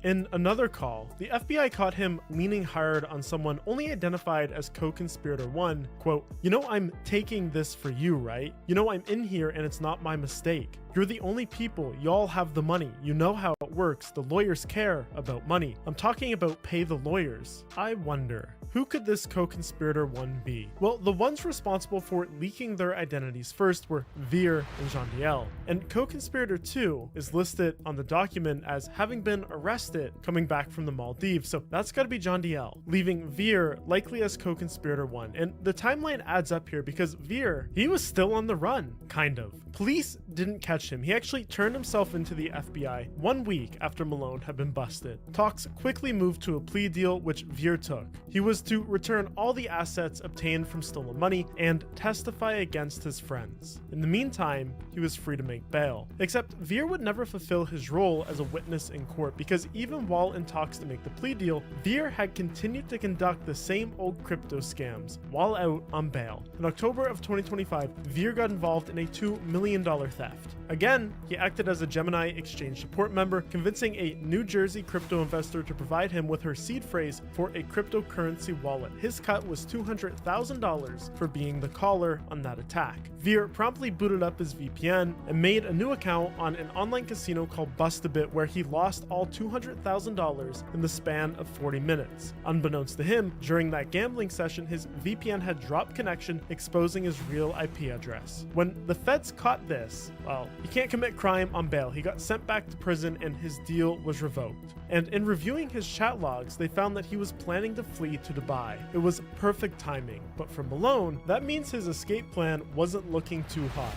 H: In another call, the FBI caught him leaning hard on someone only identified as co-conspirator 1, quote, "You know I'm taking this for you, right? You know I'm in here and it's not my mistake. You're the only people. Y'all have the money. You know how it works. The lawyers care about money. I'm talking about pay the lawyers." I wonder, who could this co-conspirator 1 be? Well, the ones responsible for leaking their identities first were Veer and Jondiel, and co-conspirator 2 is listed on the document as having been arrested coming back from the Maldives, so that's gotta be Jondiel, leaving Veer likely as co-conspirator 1. And the timeline adds up here because Veer, he was still on the run, kind of. Police didn't catch him. He actually turned himself into the FBI 1 week after Malone had been busted. Talks quickly moved to a plea deal, which Veer took. He was to return all the assets obtained from stolen money and testify against his friends. In the meantime, he was free to make bail. Except Veer would never fulfill his role as a witness in court because even while in talks to make the plea deal, Veer had continued to conduct the same old crypto scams while out on bail. In October of 2025, Veer got involved in a $2 million theft. Again, he acted as a Gemini exchange support member, convincing a New Jersey crypto investor to provide him with her seed phrase for a cryptocurrency wallet. His cut was $200,000 for being the caller on that attack. Veer promptly booted up his VPN and made a new account on an online casino called Bust-A-Bit, where he lost all $200,000 in the span of 40 minutes. Unbeknownst to him, during that gambling session, his VPN had dropped connection, exposing his real IP address. When the feds caught this, well, he can't commit crime on bail. He got sent back to prison and his deal was revoked. And in reviewing his chat logs, they found that he was planning to flee to Dubai. It was perfect timing, but for Malone, that means his escape plan wasn't looking too hot.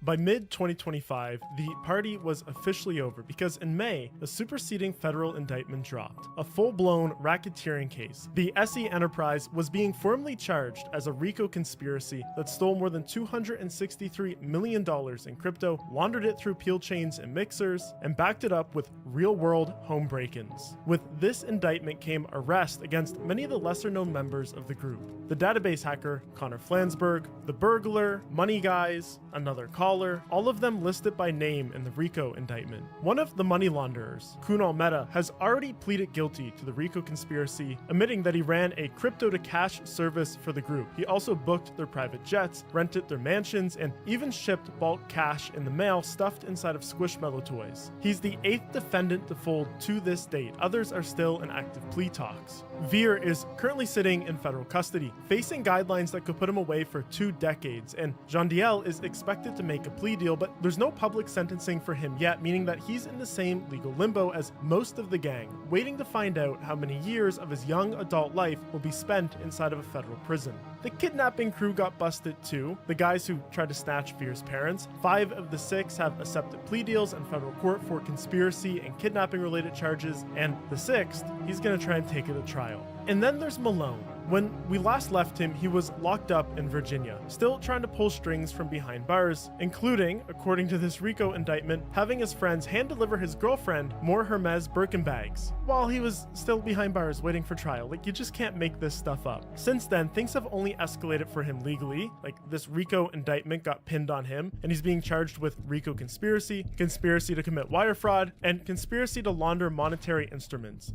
H: By mid-2025, the party was officially over because in May, a superseding federal indictment dropped, a full-blown racketeering case. The SE Enterprise was being formally charged as a RICO conspiracy that stole more than $263 million in crypto, laundered it through peel chains and mixers, and backed it up with real-world home break-ins. With this indictment came arrest against many of the lesser-known members of the group. The database hacker, Connor Flansburgh, the burglar, money guys, another caller, all of them listed by name in the RICO indictment. One of the money launderers, Kunal Mehta, has already pleaded guilty to the RICO conspiracy, admitting that he ran a crypto-to-cash service for the group. He also booked their private jets, rented their mansions, and even shipped bulk cash in the mail stuffed inside of Squishmallow toys. He's the 8th defendant to fold to this date. Others are still in active plea talks. Veer is currently sitting in federal custody, facing guidelines that could put him away for 2 decades, and Jondiel is expected to make a plea deal, but there's no public sentencing for him yet, meaning that he's in the same legal limbo as most of the gang, waiting to find out how many years of his young adult life will be spent inside of a federal prison. The kidnapping crew got busted too, the guys who tried to snatch Veer's parents. 5 of the 6 have accepted plea deals in federal court for conspiracy and kidnapping related charges, and the 6th, he's gonna try and take it to trial. And then there's Malone. When we last left him, he was locked up in Virginia, still trying to pull strings from behind bars, including, according to this RICO indictment, having his friends hand-deliver his girlfriend more Hermes Birkin bags while he was still behind bars waiting for trial. Like, you just can't make this stuff up. Since then, things have only escalated for him legally. Like, this RICO indictment got pinned on him, and he's being charged with RICO conspiracy, conspiracy to commit wire fraud, and conspiracy to launder monetary instruments.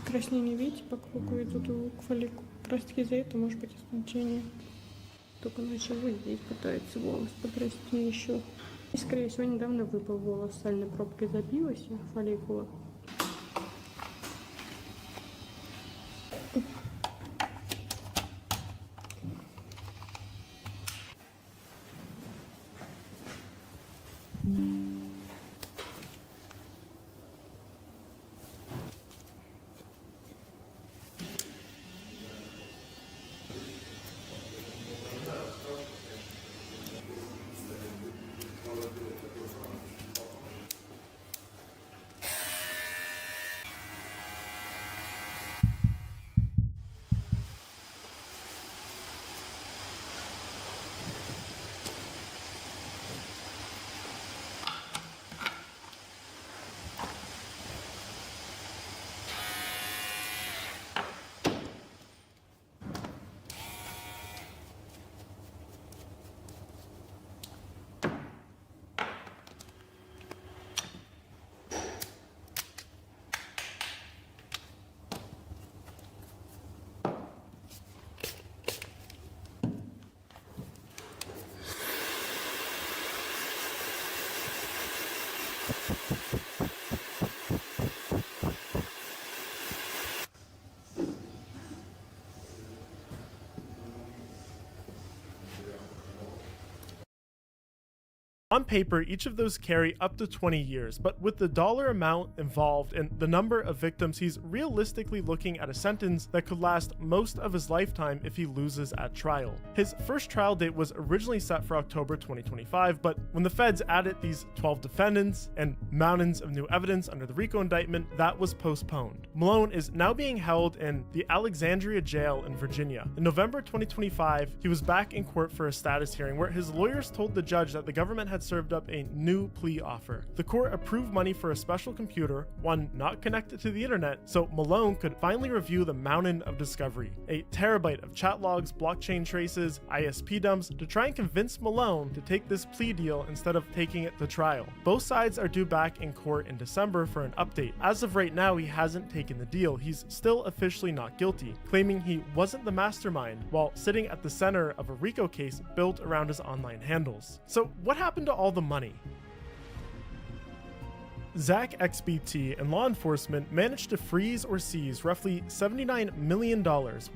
F: Покраснение, видите, по кругу идут к фолликулу. Как раз таки из-за этого может быть истончение. Только начал вот здесь пытается волос подрасти еще. И, скорее всего, недавно выпал волос, сальной пробкой забилась фолликула.
H: On paper, each of those carry up to 20 years, but with the dollar amount involved and the number of victims, he's realistically looking at a sentence that could last most of his lifetime if he loses at trial. His first trial date was originally set for October 2025, but when the feds added these 12 defendants and mountains of new evidence under the RICO indictment, that was postponed. Malone is now being held in the Alexandria jail in Virginia. In November 2025, he was back in court for a status hearing where his lawyers told the judge that the government had served up a new plea offer. The court approved money for a special computer, one not connected to the internet, so Malone could finally review the mountain of discovery, a terabyte of chat logs, blockchain traces, ISP dumps, to try and convince Malone to take this plea deal instead of taking it to trial. Both sides are due back in court in December for an update. As of right now, he hasn't taken the deal. He's still officially not guilty, claiming he wasn't the mastermind while sitting at the center of a RICO case built around his online handles. So what happened to all the money? Zach XBT and law enforcement managed to freeze or seize roughly $79 million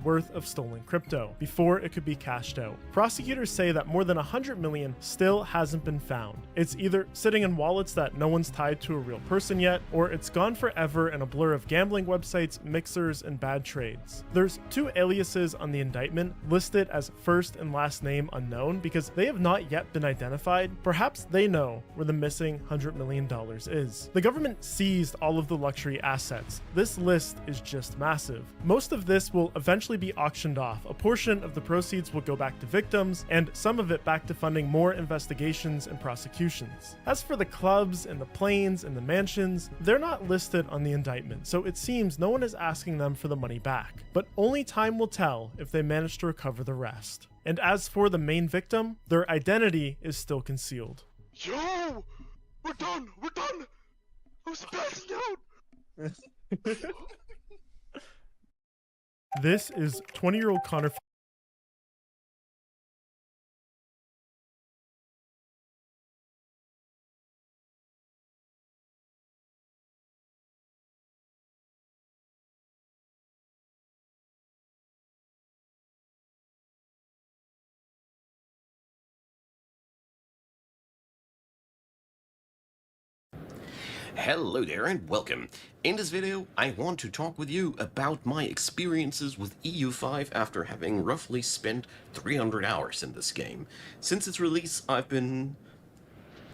H: worth of stolen crypto before it could be cashed out. Prosecutors say that more than $100 million still hasn't been found. It's either sitting in wallets that no one's tied to a real person yet, or it's gone forever in a blur of gambling websites, mixers, and bad trades. There's 2 aliases on the indictment listed as first and last name unknown because they have not yet been identified. Perhaps they know where the missing $100 million is. The government seized all of the luxury assets. This list is just massive. Most of this will eventually be auctioned off. A portion of the proceeds will go back to victims, and some of it back to funding more investigations and prosecutions. As for the clubs and the planes and the mansions, they're not listed on the indictment, so it seems no one is asking them for the money back. But only time will tell if they manage to recover the rest. And as for the main victim, their identity is still concealed.
I: Yo! We're done! We're done! I'm spazzing out!
H: This is 20-year-old Connor.
G: Hello there and welcome. In this video, I want to talk with you about my experiences with EU5 after having roughly spent 300 hours in this game. Since its release, I've been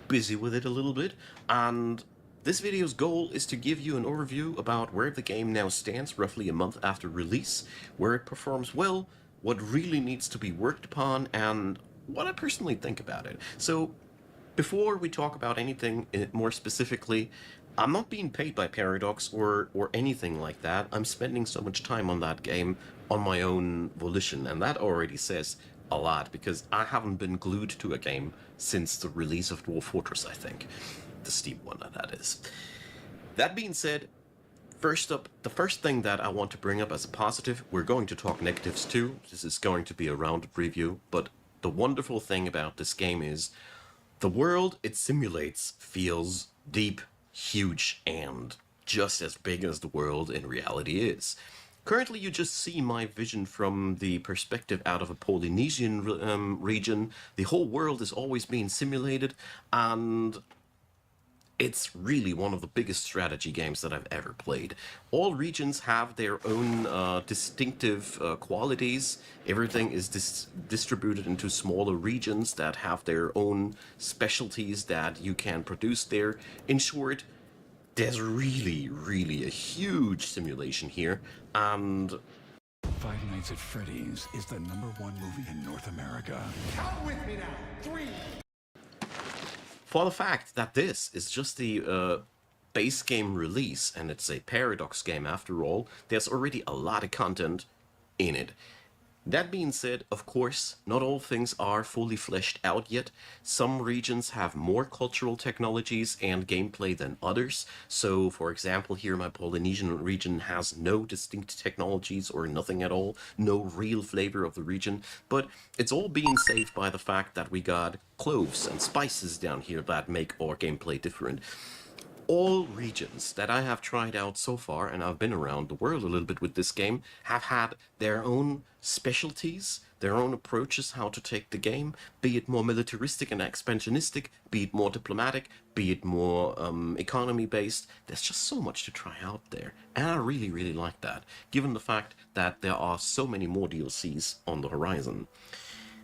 G: busy with it a little bit, and this video's goal is to give you an overview about where the game now stands roughly a month after release, where it performs well, what really needs to be worked upon, and what I personally think about it. So, before we talk about anything more specifically, I'm not being paid by Paradox or anything like that. I'm spending so much time on that game on my own volition, and that already says a lot, because I haven't been glued to a game since the release of Dwarf Fortress, I think. The Steam one, that is. That being said, first up, the first thing that I want to bring up as a positive, we're going to talk negatives too. This is going to be a rounded review, but the wonderful thing about this game is the world it simulates feels deep, huge, and just as big as the world in reality is. Currently, you just see my vision from the perspective out of a Polynesian region. The whole world is always being simulated, and it's really one of the biggest strategy games that I've ever played. All regions have their own distinctive qualities. Everything is distributed into smaller regions that have their own specialties that you can produce there. In short, there's really, really a huge simulation here, and
M: Five Nights at Freddy's is the #1 movie in North America.
I: Count with me now! 3!
G: For the fact that this is just the base game release, and it's a Paradox game after all, there's already a lot of content in it. That being said, of course, not all things are fully fleshed out yet. Some regions have more cultural technologies and gameplay than others. So, for example, here my Polynesian region has no distinct technologies or nothing at all, no real flavor of the region, but it's all being saved by the fact that we got cloves and spices down here that make our gameplay different. All regions that I have tried out so far, and I've been around the world a little bit with this game, have had their own specialties, their own approaches how to take the game, be it more militaristic and expansionistic, be it more diplomatic, be it more economy-based. There's just so much to try out there, and I really, really like that, given the fact that there are so many more DLCs on the horizon.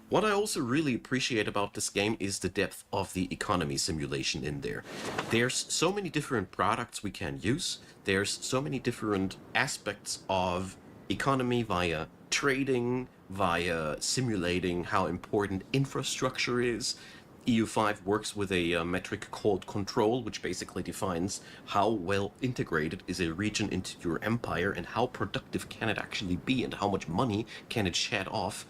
G: What I also really appreciate about this game is the depth of the economy simulation in there. There's so many different products we can use. There's so many different aspects of economy via trading, via simulating how important infrastructure is. EU5 works with a metric called control, which basically defines how well integrated is a region into your empire and how productive can it actually be and how much money can it shed off.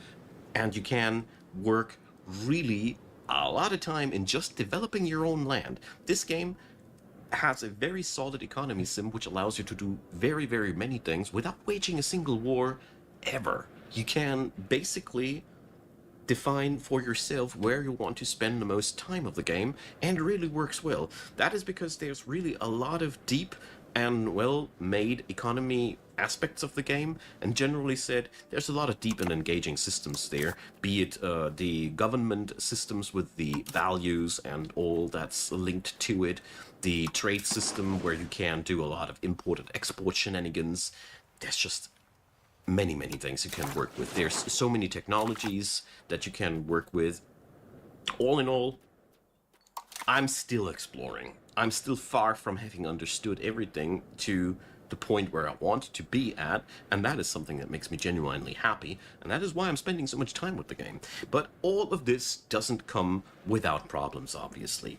G: And you can work really a lot of time in just developing your own land. This game has a very solid economy sim which allows you to do very, very many things without waging a single war ever. You can basically define for yourself where you want to spend the most time of the game, and it really works well. That is because there's really a lot of deep and well-made economy aspects of the game, and generally said, there's a lot of deep and engaging systems there, be it the government systems with the values and all that's linked to it, the trade system where you can do a lot of import and export shenanigans. There's just many things you can work with. There's so many technologies that you can work with. All in all, I'm still exploring. I'm still far from having understood everything to the point where I want to be at, and that is something that makes me genuinely happy, and that is why I'm spending so much time with the game. But all of this doesn't come without problems, obviously.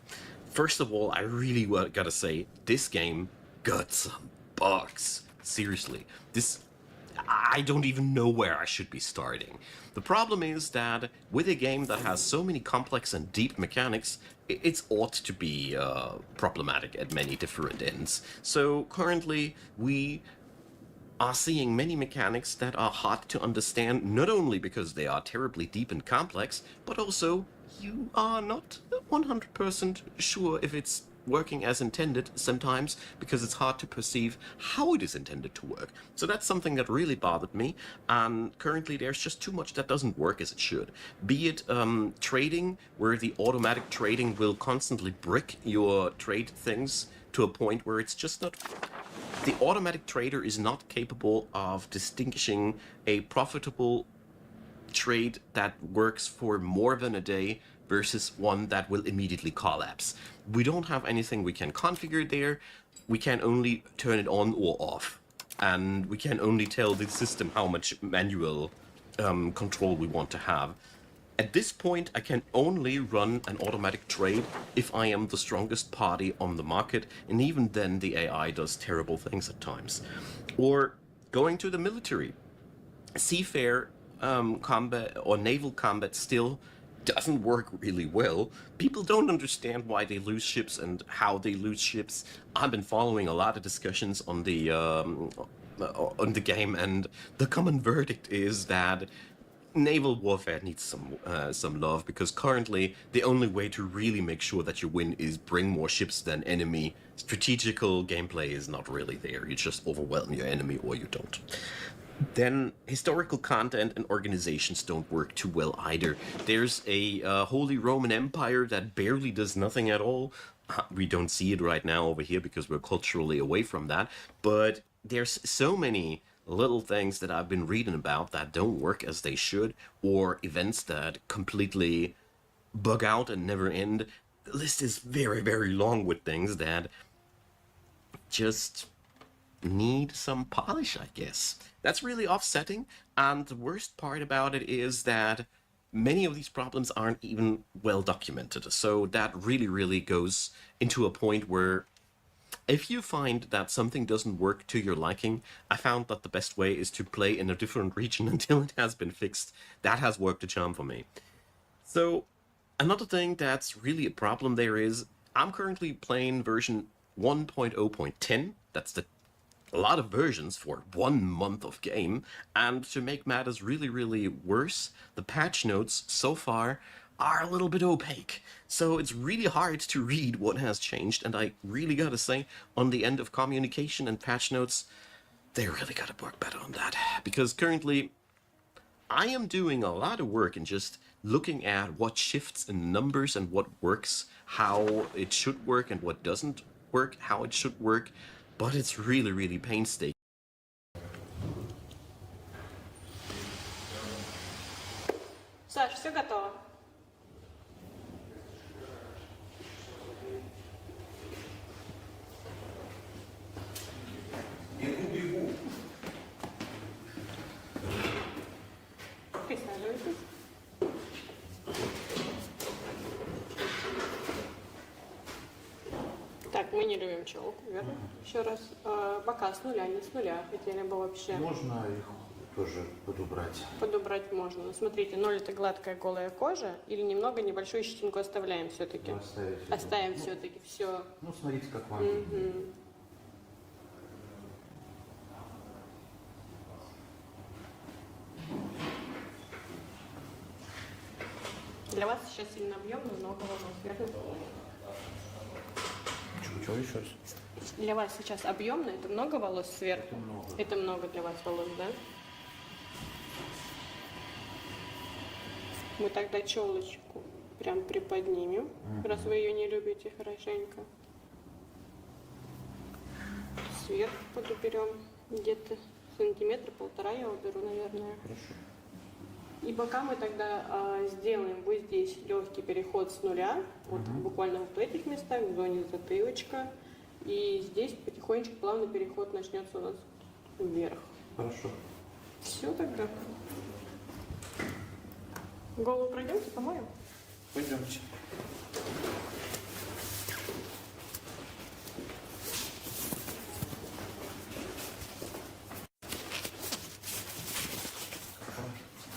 G: First of all, I really gotta say, this game got some bugs. Seriously, I don't even know where I should be starting. The problem is that with a game that has so many complex and deep mechanics, it's ought to be problematic at many different ends. So currently we are seeing many mechanics that are hard to understand, not only because they are terribly deep and complex, but also you are not 100% sure if it's working as intended sometimes, because it's hard to perceive how it is intended to work. So that's something that really bothered me, and currently there's just too much that doesn't work as it should. Be it trading, where the automatic trading will constantly brick your trade things to a point where it's just not... The automatic trader is not capable of distinguishing a profitable trade that works for more than a day versus one that will immediately collapse. We don't have anything we can configure there. We can only turn it on or off. And we can only tell the system how much manual control we want to have. At this point, I can only run an automatic trade if I am the strongest party on the market, and even then the AI does terrible things at times. Or going to the military. Seafair combat or naval combat still doesn't work really well. People don't understand why they lose ships and how they lose ships. I've been following a lot of discussions on the game, and the common verdict is that naval warfare needs some love, because currently the only way to really make sure that you win is bring more ships than enemy. Strategical gameplay is not really there. You just overwhelm your enemy or you don't. Then historical content and organizations don't work too well either. There's a Holy Roman Empire that barely does nothing at all. We don't see it right now over here because we're culturally away from that. But there's so many little things that I've been reading about that don't work as they should, or events that completely bug out and never end. The list is very, very long with things that just need some polish, I guess. That's really offsetting, and the worst part about it is that many of these problems aren't even well documented. So that really goes into a point where if you find that something doesn't work to your liking, I found that the best way is to play in a different region until it has been fixed. That has worked a charm for me. So another thing that's really a problem there is I'm currently playing version 1.0.10. That's a lot of versions for 1 month of game, and to make matters really worse, the patch notes so far are a little bit opaque. So it's really hard to read what has changed, and I really gotta say, on the end of communication and patch notes, they really gotta work better on that. Because currently, I am doing a lot of work in just looking at what shifts in numbers and what works, how it should work, and what doesn't work, how it should work. But it's really painstaking.
F: Саш, все готово. Присаживайтесь. мы не любим челку, верно? Еще раз. Бока с нуля, не с нуля хотели бы вообще.
N: Можно их тоже подубрать?
F: Подубрать можно. Но смотрите, 0 это гладкая голая кожа, или немного небольшую щетинку оставляем все-таки? Оставим все-таки, все.
N: Ну, смотрите, как вам виднее.
F: Для вас сейчас сильно объемно, много волос, верно?
N: Чего еще раз?
F: Для вас сейчас объемно, это много волос сверху?
N: Это много.
F: Это много для вас волос, да? Мы тогда челочку прям приподнимем, раз вы ее не любите хорошенько. Сверху подуберем, где-то сантиметра полтора я уберу, наверное.
N: Хорошо.
F: И пока мы тогда сделаем вот здесь легкий переход с нуля, вот буквально вот в этих местах, в зоне затылочка, и здесь потихонечку плавный переход начнется у нас вверх.
N: Хорошо.
F: Все тогда. Голову пройдемте, помоем?
N: Пойдемте.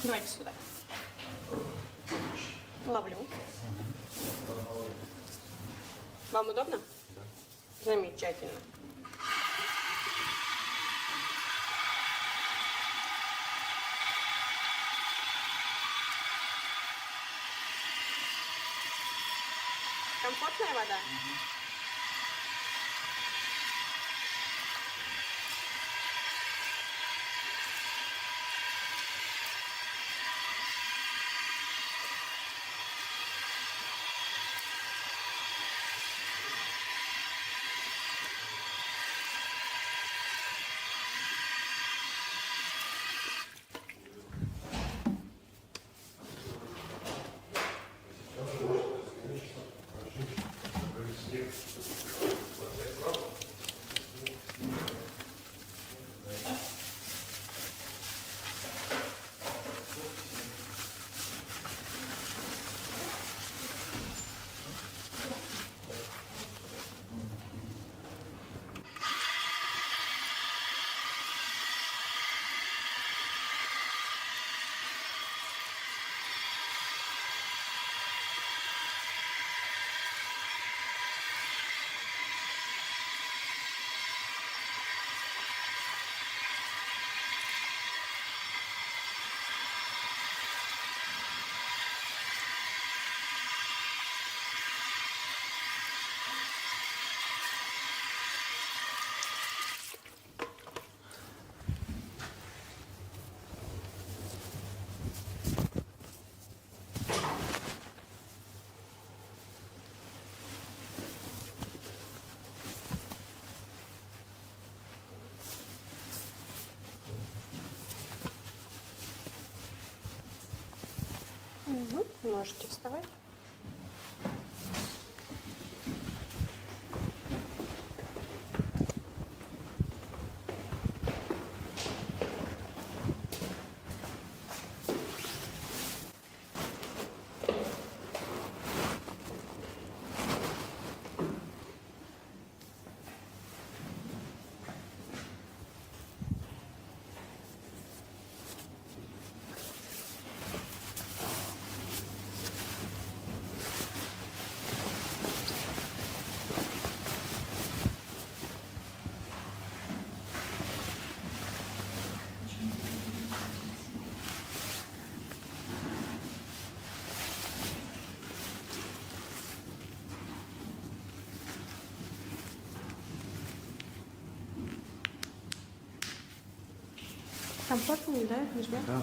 F: Давайте сюда. Ловлю. Вам удобно? Да. Замечательно. Комфортная вода? Можете вставать. Комфортно, да? Не жмет?
N: Да.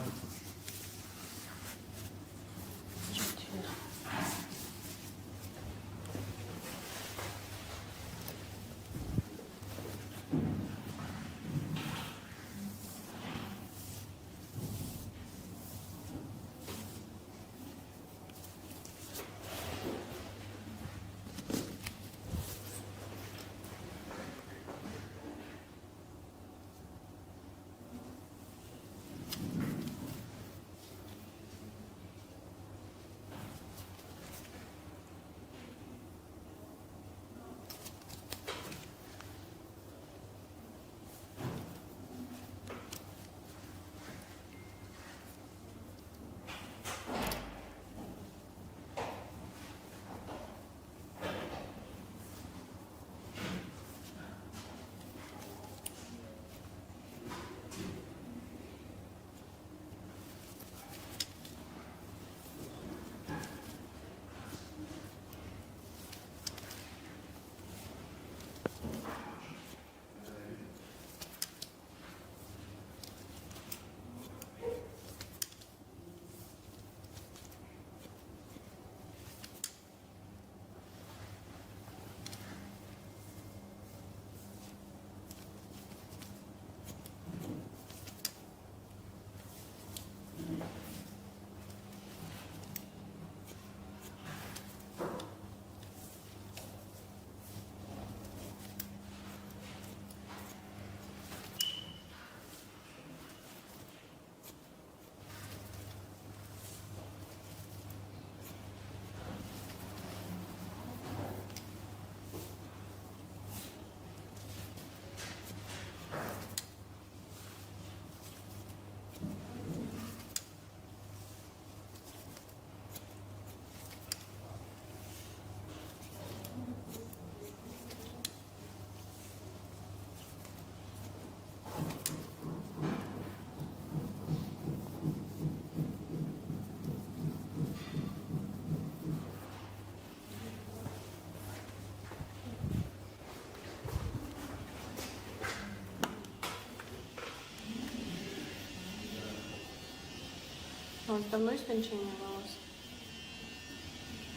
F: У вас давно истончение волос?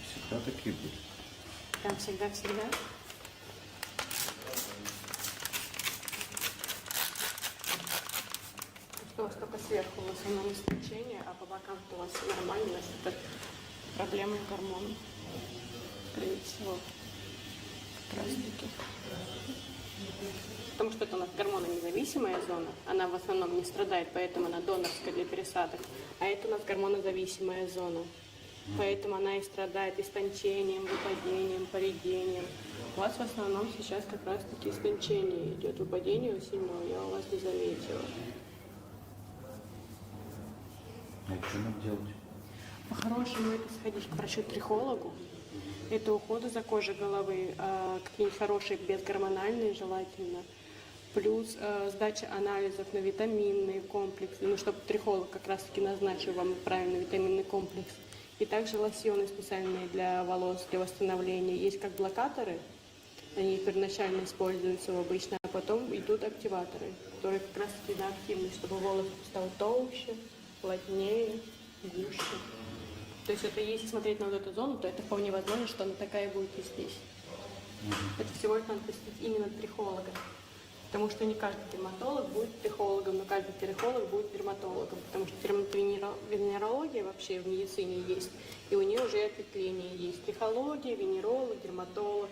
N: Всегда такие были.
F: Прям всегда-всегда? У вас только сверху в основном истончение, а по бокам у вас нормально, у вас это проблемы с гормоном. Скорее всего, как раз таки. Потому что это у нас гормононезависимая зона, она в основном не страдает, поэтому она донорская для пересадок. А это у нас гормонозависимая зона, поэтому она и страдает истончением, выпадением, поредением. У вас в основном сейчас как раз таки истончение идет, выпадение очень много, я у вас не заметила.
N: А что нам делать?
F: По-хорошему это сходить к врачу-трихологу. Это уходы за кожей головы, какие-нибудь хорошие безгормональные желательно. Плюс сдача анализов на витаминные комплексы, ну, чтобы трихолог как раз-таки назначил вам правильный витаминный комплекс. И также лосьоны специальные для волос, для восстановления. Есть как блокаторы, они первоначально используются обычно, а потом идут активаторы, которые как раз-таки на активность, чтобы волос стал толще, плотнее, гуще. То есть это если смотреть на вот эту зону, то это вполне возможно, что она такая будет и здесь. Это всего лишь надо посетить именно трихолога. Потому что не каждый дерматолог будет трихологом, но каждый трихолог будет дерматологом. Потому что венерология вообще в медицине есть, и у нее уже ответвления есть. Трихология, венеролог, дерматолог.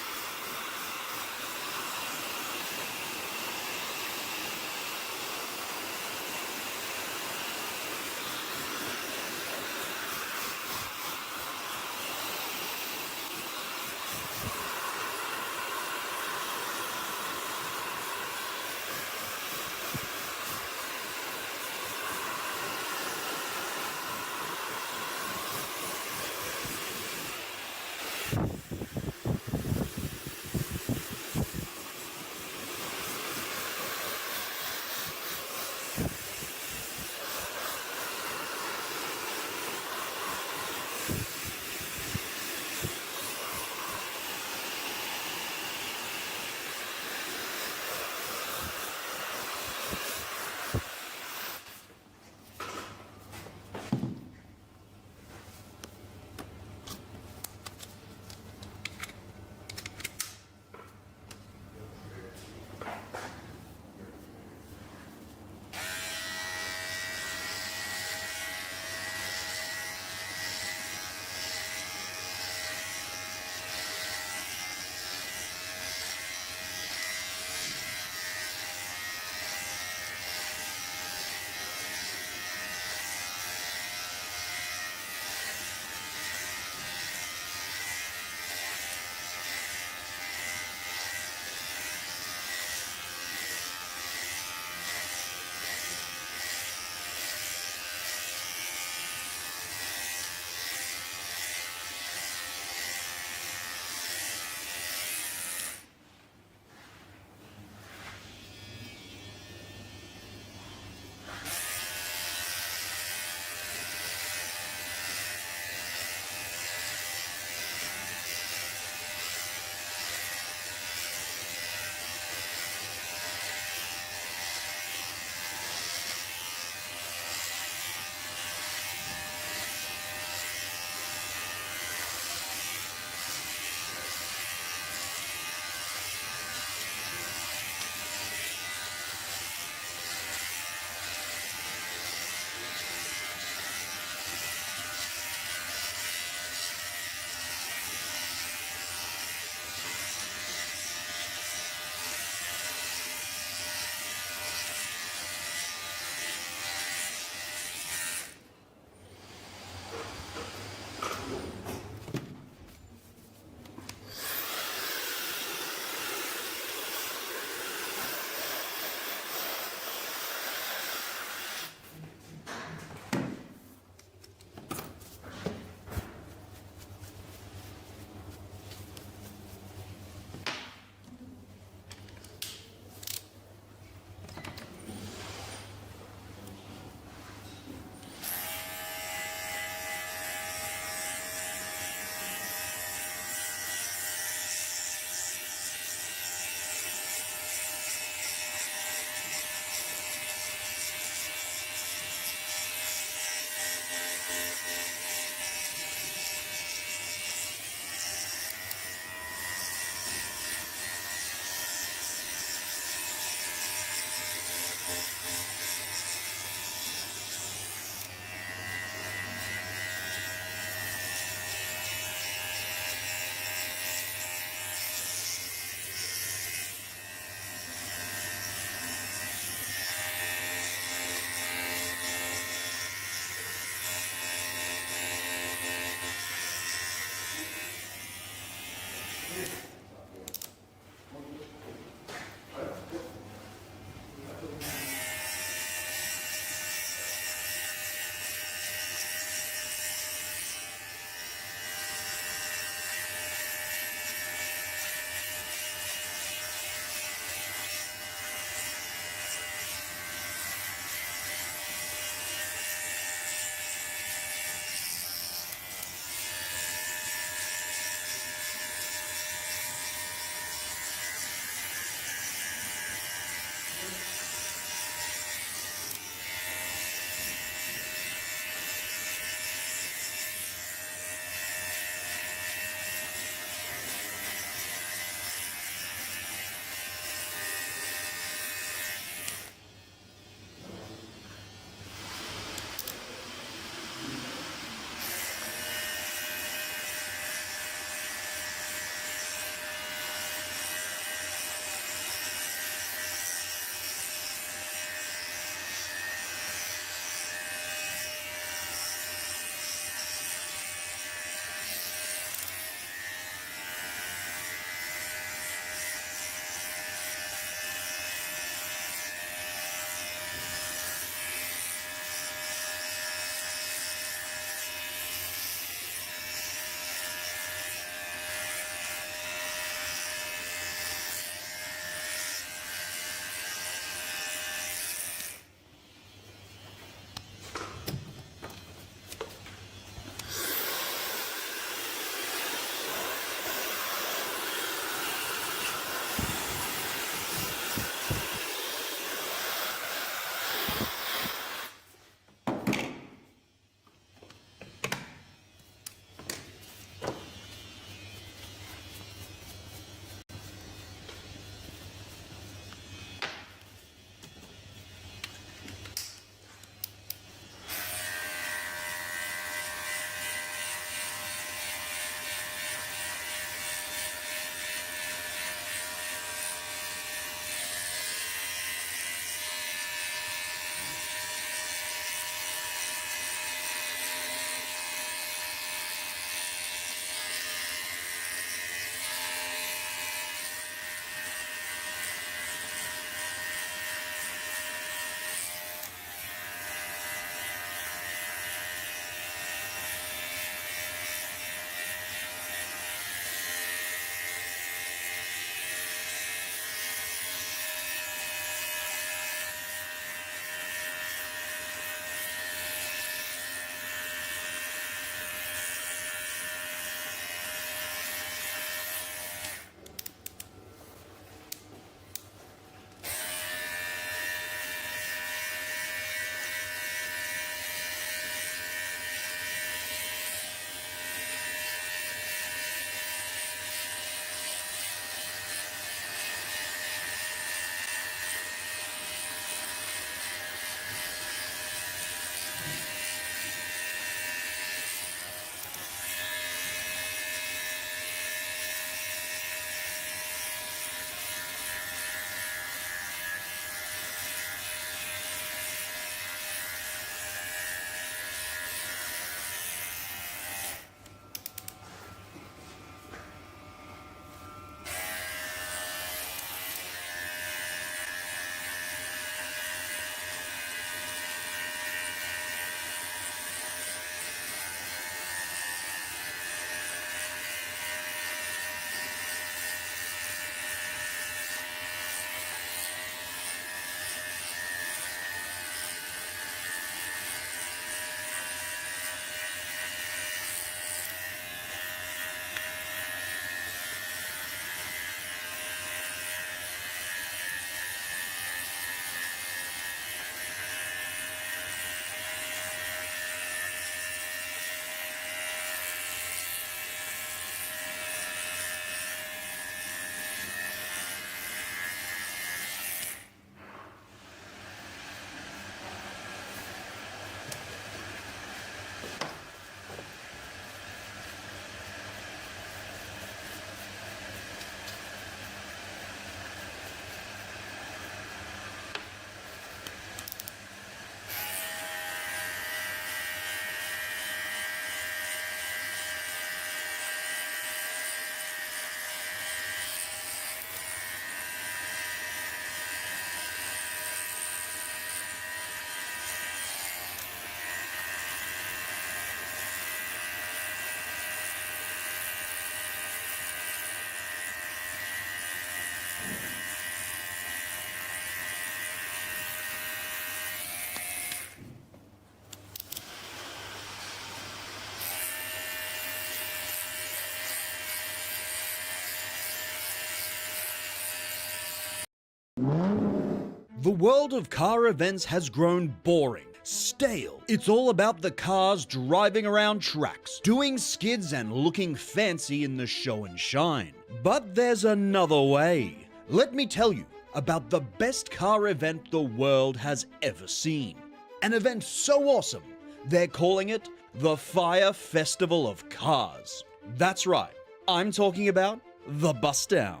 O: The world of car events has grown boring, stale. It's all about the cars driving around tracks, doing skids and looking fancy in the show and shine. But there's another way. Let me tell you about the best car event the world has ever seen. An event so awesome, they're calling it the Fire Festival of Cars. That's right, I'm talking about the Bust Down.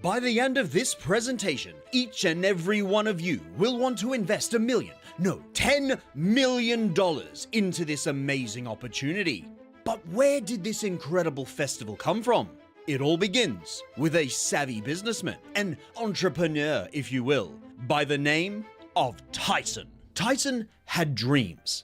O: By the end of this presentation, each and every one of you will want to invest $10 million into this amazing opportunity. But where did this incredible festival come from? It all begins with a savvy businessman, an entrepreneur, if you will, by the name of Tyson. Tyson had dreams,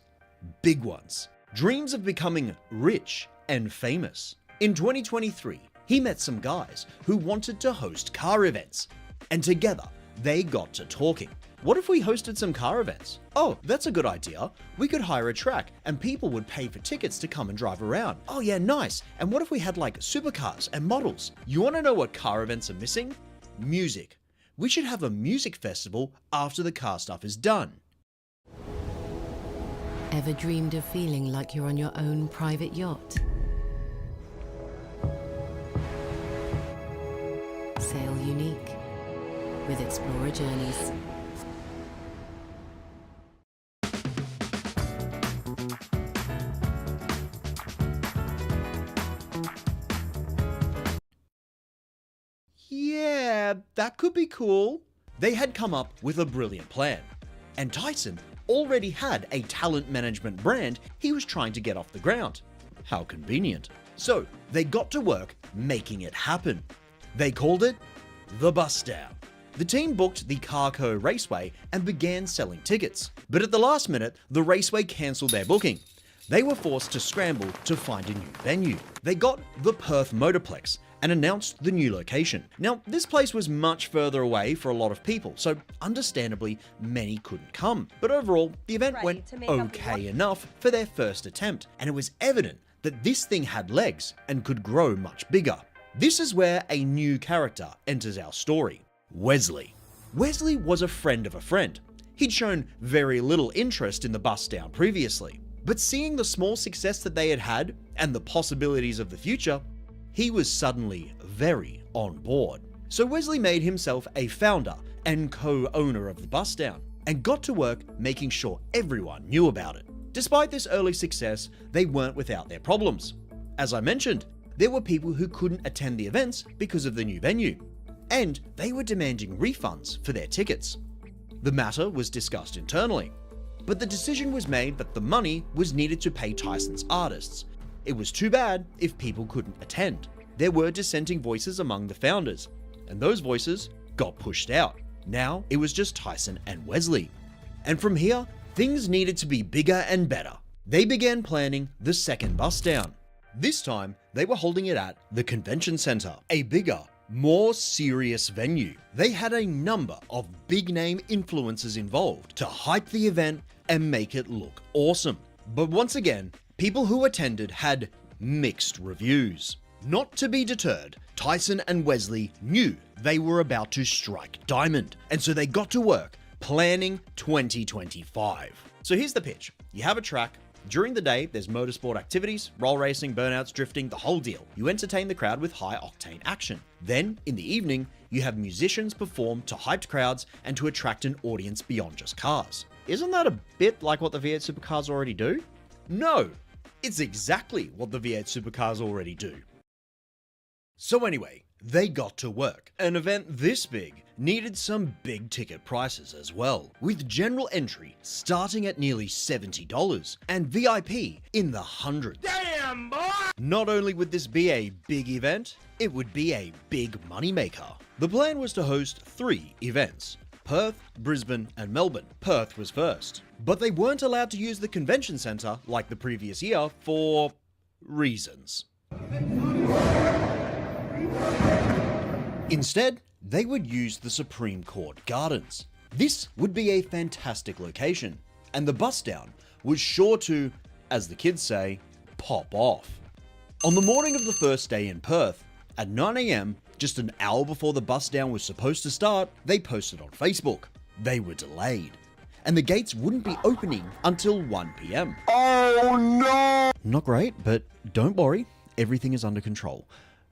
O: big ones, dreams of becoming rich and famous. In 2023, he met some guys who wanted to host car events, and together they got to talking. What if we hosted some car events? Oh, that's a good idea. We could hire a track and people would pay for tickets to come and drive around. Oh yeah, nice. And what if we had like supercars and models? You want to know what car events are missing? Music. We should have a music festival after the car stuff is done.
P: Ever dreamed of feeling like you're on your own private yacht? Sail unique with Explorer Journeys.
O: Yeah, that could be cool. They had come up with a brilliant plan, and Tyson already had a talent management brand he was trying to get off the ground. How convenient. So they got to work making it happen. They called it the Bust Down. The team booked the Carco Raceway and began selling tickets. But at the last minute, the raceway cancelled their booking. They were forced to scramble to find a new venue. They got the Perth Motorplex and announced the new location. Now, this place was much further away for a lot of people, so understandably, many couldn't come. But overall, the event went okay enough for their first attempt, and it was evident that this thing had legs and could grow much bigger. This is where a new character enters our story, Wesley. Wesley was a friend of a friend. He'd shown very little interest in the Bust Down previously, but seeing the small success that they had had and the possibilities of the future, he was suddenly very on board. So Wesley made himself a founder and co-owner of the Bust Down and got to work making sure everyone knew about it. Despite this early success, they weren't without their problems. As I mentioned, there were people who couldn't attend the events because of the new venue, and they were demanding refunds for their tickets. The matter was discussed internally, but the decision was made that the money was needed to pay Tyson's artists. It was too bad if people couldn't attend. There were dissenting voices among the founders, and those voices got pushed out. Now it was just Tyson and Wesley. And from here, things needed to be bigger and better. They began planning the second Bust Down. This time, they were holding it at the Convention Center, a bigger, more serious venue. They had a number of big-name influencers involved to hype the event and make it look awesome. But once again, people who attended had mixed reviews. Not to be deterred, Tyson and Wesley knew they were about to strike diamond, and so they got to work planning 2025. So here's the pitch. You have a track. During the day, there's motorsport activities, roll racing, burnouts, drifting, the whole deal. You entertain the crowd with high-octane action. Then, in the evening, you have musicians perform to hyped crowds and to attract an audience beyond just cars. Isn't that a bit like what the V8 supercars already do? No, it's exactly what the V8 supercars already do. So anyway, they got to work. An event this big needed some big ticket prices as well, with general entry starting at nearly $70 and VIP in the hundreds. Damn, boy! Not only would this be a big event, it would be a big moneymaker. The plan was to host 3 events: Perth, Brisbane, and Melbourne. Perth was first, but they weren't allowed to use the convention centre like the previous year for reasons. Instead, they would use the Supreme Court Gardens. This would be a fantastic location, and the Bust Down was sure to, as the kids say, pop off. On the morning of the first day in Perth, at 9 AM, Just an hour before the bust down was supposed to start, they posted on Facebook. They were delayed, and the gates wouldn't be opening until 1 p.m.
I: Oh no!
O: Not great, but don't worry, everything is under control.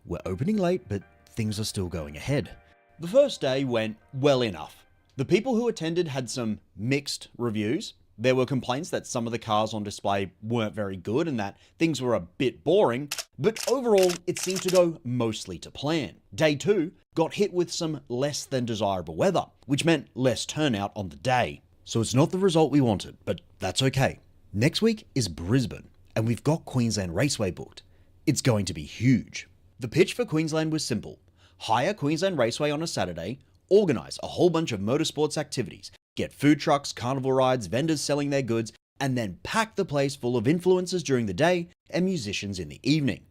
O: We're opening late, but things are still going ahead. The first day went well enough. The people who attended had some mixed reviews. There were complaints that some of the cars on display weren't very good and that things were a bit boring, but overall it seemed to go mostly to plan. Day 2 got hit with some less than desirable weather, which meant less turnout on the day. So it's not the result we wanted, but that's okay. Next week is Brisbane, and we've got Queensland Raceway booked. It's going to be huge. The pitch for Queensland was simple. Hire Queensland Raceway on a Saturday, organise a whole bunch of motorsports activities, get food trucks, carnival rides, vendors selling their goods, and then pack the place full of influencers during the day and musicians in the evening.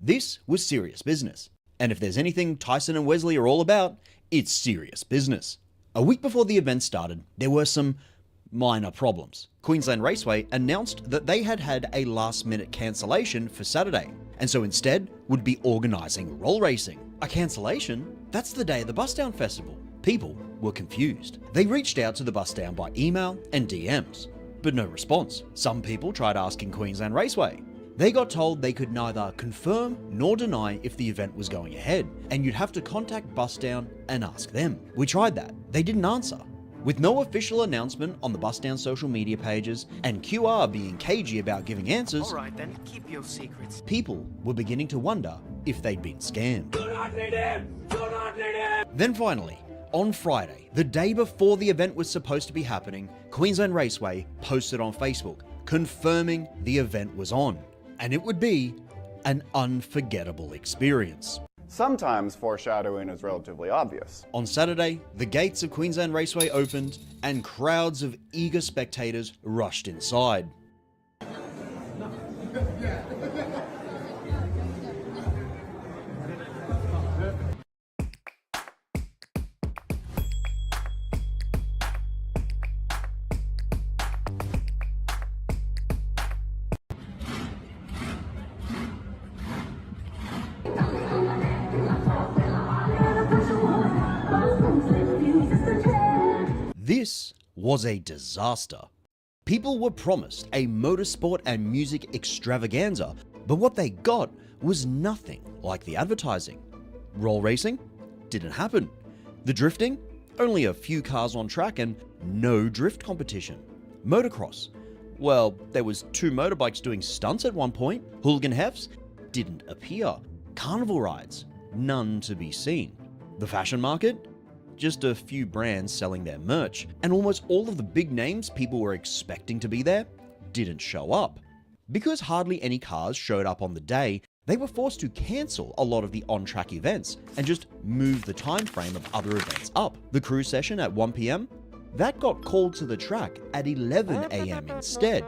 O: This was serious business. And if there's anything Tyson and Wesley are all about, it's serious business. A week before the event started, there were some minor problems. Queensland Raceway announced that they had had a last-minute cancellation for Saturday, and so instead would be organising roll racing. A cancellation? That's the day of the Bust Down Festival. People were confused. They reached out to the Bust Down by email and DMs, but no response. Some people tried asking Queensland Raceway. They got told they could neither confirm nor deny if the event was going ahead, and you'd have to contact Bust Down and ask them. We tried that. They didn't answer. With no official announcement on the Bust Down social media pages, and QR being cagey about giving answers,
Q: Alright then, keep your secrets.
O: people were beginning to wonder if they'd been scammed.
Q: Do not need him! Do not need him!
O: Then finally, on Friday, the day before the event was supposed to be happening, Queensland Raceway posted on Facebook, confirming the event was on, and it would be an unforgettable experience.
R: Sometimes foreshadowing is relatively obvious.
O: On Saturday, the gates of Queensland Raceway opened, and crowds of eager spectators rushed inside. This was a disaster. People were promised a motorsport and music extravaganza, but what they got was nothing like the advertising. Roll racing? Didn't happen. The drifting? Only a few cars on track and no drift competition. Motocross? Well, there was 2 motorbikes doing stunts at one point. Hooligan hefts? Didn't appear. Carnival rides? None to be seen. The fashion market? Just a few brands selling their merch, and almost all of the big names people were expecting to be there didn't show up. Because hardly any cars showed up on the day, they were forced to cancel a lot of the on-track events and just move the time frame of other events up. The crew session at 1 p.m? That got called to the track at 11 a.m. instead,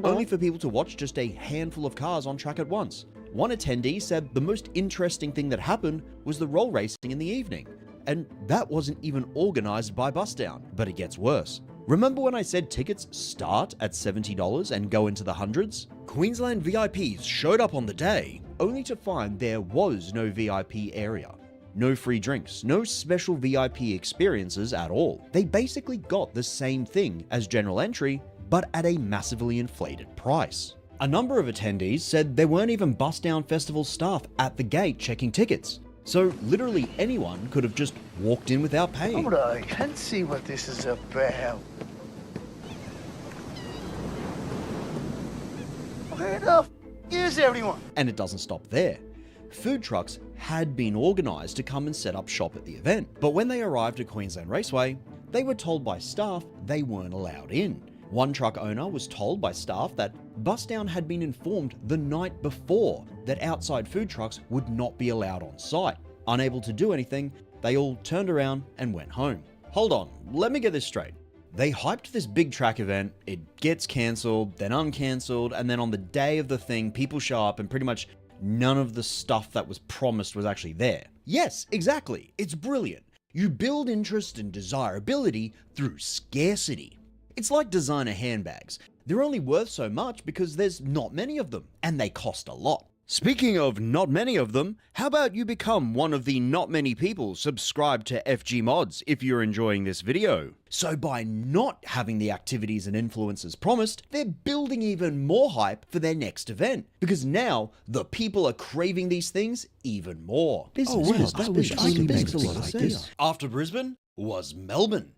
O: only for people to watch just a handful of cars on track at once. One attendee said the most interesting thing that happened was the roll racing in the evening, and that wasn't even organised by Bust Down. But it gets worse. Remember when I said tickets start at $70 and go into the hundreds? Queensland VIPs showed up on the day, only to find there was no VIP area. No free drinks, no special VIP experiences at all. They basically got the same thing as general entry, but at a massively inflated price. A number of attendees said there weren't even Bust Down Festival staff at the gate checking tickets. So literally anyone could have just walked in without paying.
Q: Hold on, I can't see what this is about. Where the f is everyone?
O: And it doesn't stop there. Food trucks had been organised to come and set up shop at the event, but when they arrived at Queensland Raceway, they were told by staff they weren't allowed in. One truck owner was told by staff that Bust Down had been informed the night before that outside food trucks would not be allowed on site. Unable to do anything, they all turned around and went home. Hold on, let me get this straight. They hyped this big track event, it gets cancelled, then uncancelled, and then on the day of the thing, people show up and pretty much none of the stuff that was promised was actually there. Yes, exactly. It's brilliant. You build interest and desirability through scarcity. It's like designer handbags. They're only worth so much because there's not many of them, and they cost a lot. Speaking of not many of them, how about you become one of the not many people subscribed to FG Mods if you're enjoying this video? So by not having the activities and influences promised, they're building even more hype for their next event. Because now, the people are craving these things even more.
A: Makes a lot of sense.
O: After Brisbane was Melbourne.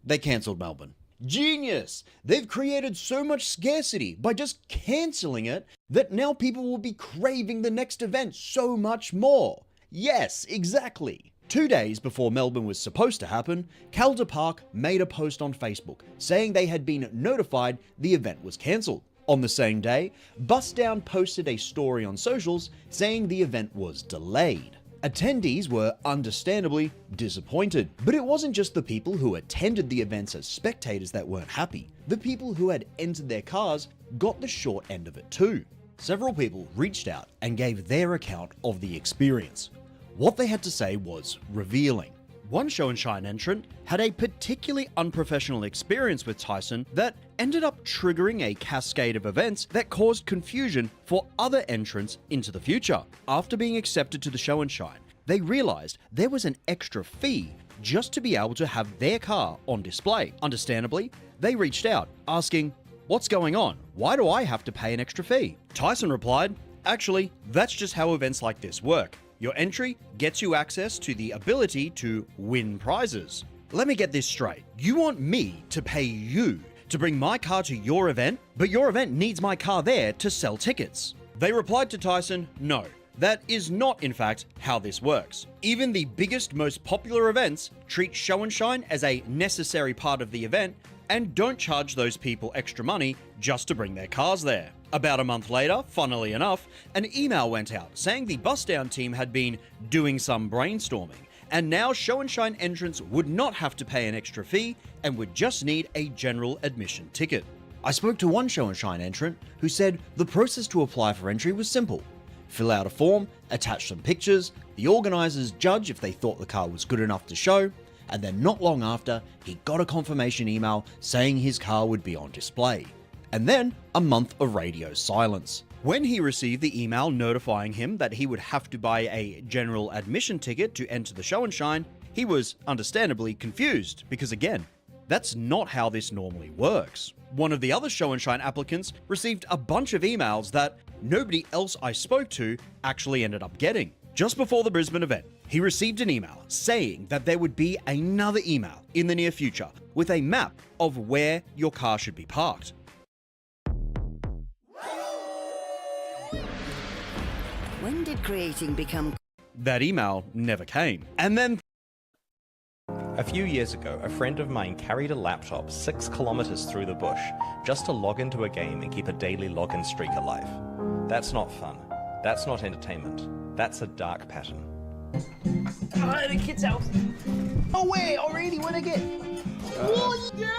O: They cancelled Melbourne. Genius! They've created so much scarcity by just cancelling it that now people will be craving the next event so much more. Yes, exactly. 2 days before Melbourne was supposed to happen, Calder Park made a post on Facebook saying they had been notified the event was cancelled. On the same day, Busdown posted a story on socials saying the event was delayed. Attendees were understandably disappointed, but it wasn't just the people who attended the events as spectators that weren't happy. The people who had entered their cars got the short end of it too. Several people reached out and gave their account of the experience. What they had to say was revealing. One show and shine entrant had a particularly unprofessional experience with Tyson that ended up triggering a cascade of events that caused confusion for other entrants into the future. After being accepted to the show and shine, they realized there was an extra fee just to be able to have their car on display. Understandably, they reached out asking, "What's going on? Why do I have to pay an extra fee?" Tyson replied, "Actually, that's just how events like this work. Your entry gets you access to the ability to win prizes. Let me get this straight. You want me to pay you to bring my car to your event, but your event needs my car there to sell tickets?" They replied to Tyson, "No, that is not in fact how this works. Even the biggest, most popular events treat show and shine as a necessary part of the event and don't charge those people extra money just to bring their cars there." About a month later, funnily enough, an email went out saying the Busdown team had been doing some brainstorming, and now show and shine entrants would not have to pay an extra fee and would just need a general admission ticket. I spoke to one show and shine entrant who said the process to apply for entry was simple. Fill out a form, attach some pictures, the organisers judge if they thought the car was good enough to show, and then not long after, he got a confirmation email saying his car would be on display. And then a month of radio silence. When he received the email notifying him that he would have to buy a general admission ticket to enter the show and shine, he was understandably confused because again, that's not how this normally works. One of the other show and shine applicants received a bunch of emails that nobody else I spoke to actually ended up getting. Just before the Brisbane event, he received an email saying that there would be another email in the near future with a map of where your car should be parked.
S: When did creating become...
O: That email never came. And then
T: a few years ago, a friend of mine carried a laptop 6 kilometers through the bush just to log into a game and keep a daily login streak alive. That's not fun. That's not entertainment. That's a dark pattern.
Q: The kid's house. Oh wait, already what I get? What you doing?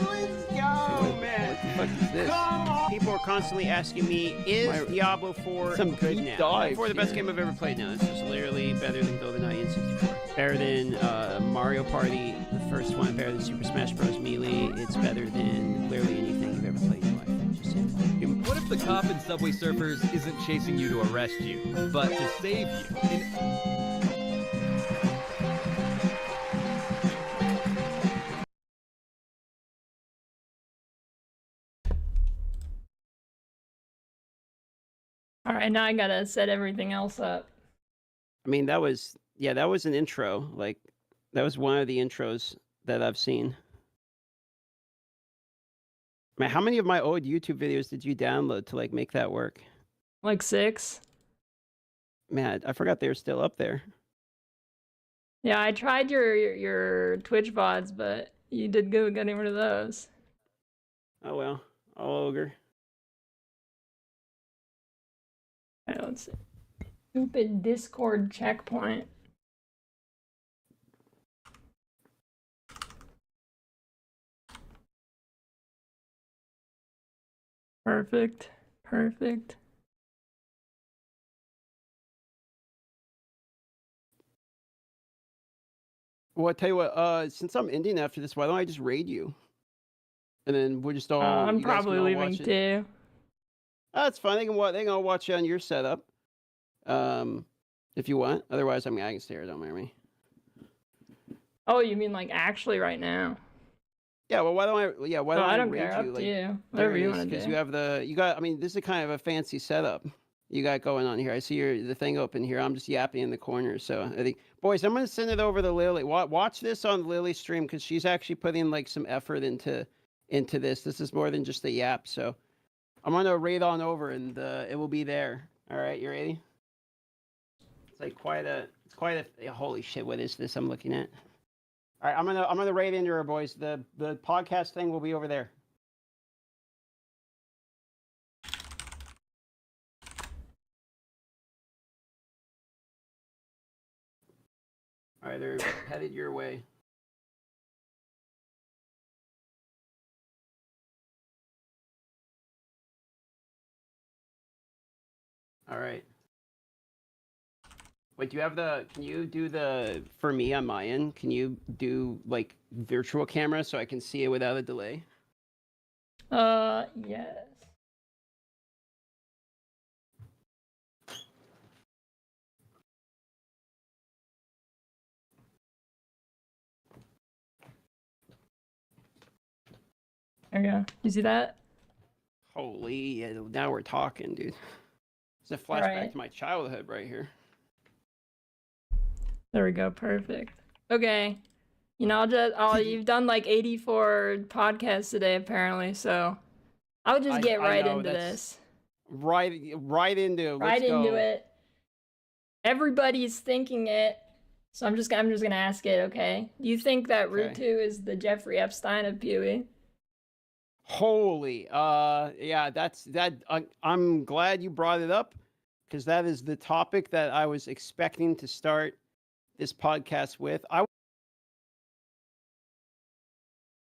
Q: Let's go, man.
U: What the fuck is this?
Q: Come on.
U: People are constantly asking me, is Diablo 4
Q: Some
U: good
Q: deep
U: now?
Q: dives,
U: 4 the best game I've ever played now. It's just literally better than GoldenEye N64. Better than Mario Party, the first one. Better than Super Smash Bros. Melee. It's better than literally anything you've ever played in your life. Just it.
V: What if the cop in Subway Surfers isn't chasing you to arrest you, but to save you?
F: All right, now I gotta set everything else up.
U: I mean, that was an intro. Like, that was one of the intros that I've seen. Man, how many of my old YouTube videos did you download to like make that work?
F: Like 6.
U: Man, I forgot they were still up there.
F: Yeah, I tried your Twitch VODs, but you did good getting rid of those.
U: Oh well, all ogre.
F: I don't see. Stupid Discord checkpoint. Perfect. Perfect.
U: Well, I tell you what, since I'm ending after this, why don't I just raid you? And then we'll just all.
F: I'm
U: you guys can
F: probably
U: all
F: leaving
U: watch it.
F: too.
U: That's fine. They can all watch it on your setup. If you want. Otherwise, I can stay here. Don't mind me.
F: Oh, you mean like actually right now?
U: Yeah, well, why don't I? Yeah, why don't
F: I
U: I
F: don't
U: read
F: care.
U: you?
F: Up
U: Like,
F: to you.
U: there
F: Whatever
U: it
F: you
U: is,
F: want to
U: because
F: do.
U: you have you got. I mean, this is kind of a fancy setup you got going on here. I see the thing open here. I'm just yapping in the corner. So I think, boys, I'm gonna send it over to Lily. Watch this on Lily's stream because she's actually putting like some effort into this. This is more than just a yap. So I'm gonna raid on over and it will be there. All right, you ready? It's like quite a. Holy shit! What is this I'm looking at? All right, I'm gonna raid into her, boys. The podcast thing will be over there. All right, they're headed your way. All right. Wait, do you have can you do for me on my end, can you do like virtual camera so I can see it without a delay?
F: Yes. There you go. You see that?
U: Holy, yeah, now we're talking, dude. It's a flashback to my childhood right here.
F: There we go. Perfect. Okay. You know, you've done like 84 podcasts today, apparently, so I'll just get right into this.
U: Right into
F: it. Everybody's thinking it, so I'm just gonna ask it. Okay. Do you think that Root 2 is the Jeffrey Epstein of PoE?
U: Holy, yeah, I'm glad you brought it up because that is the topic that I was expecting to start this podcast with. I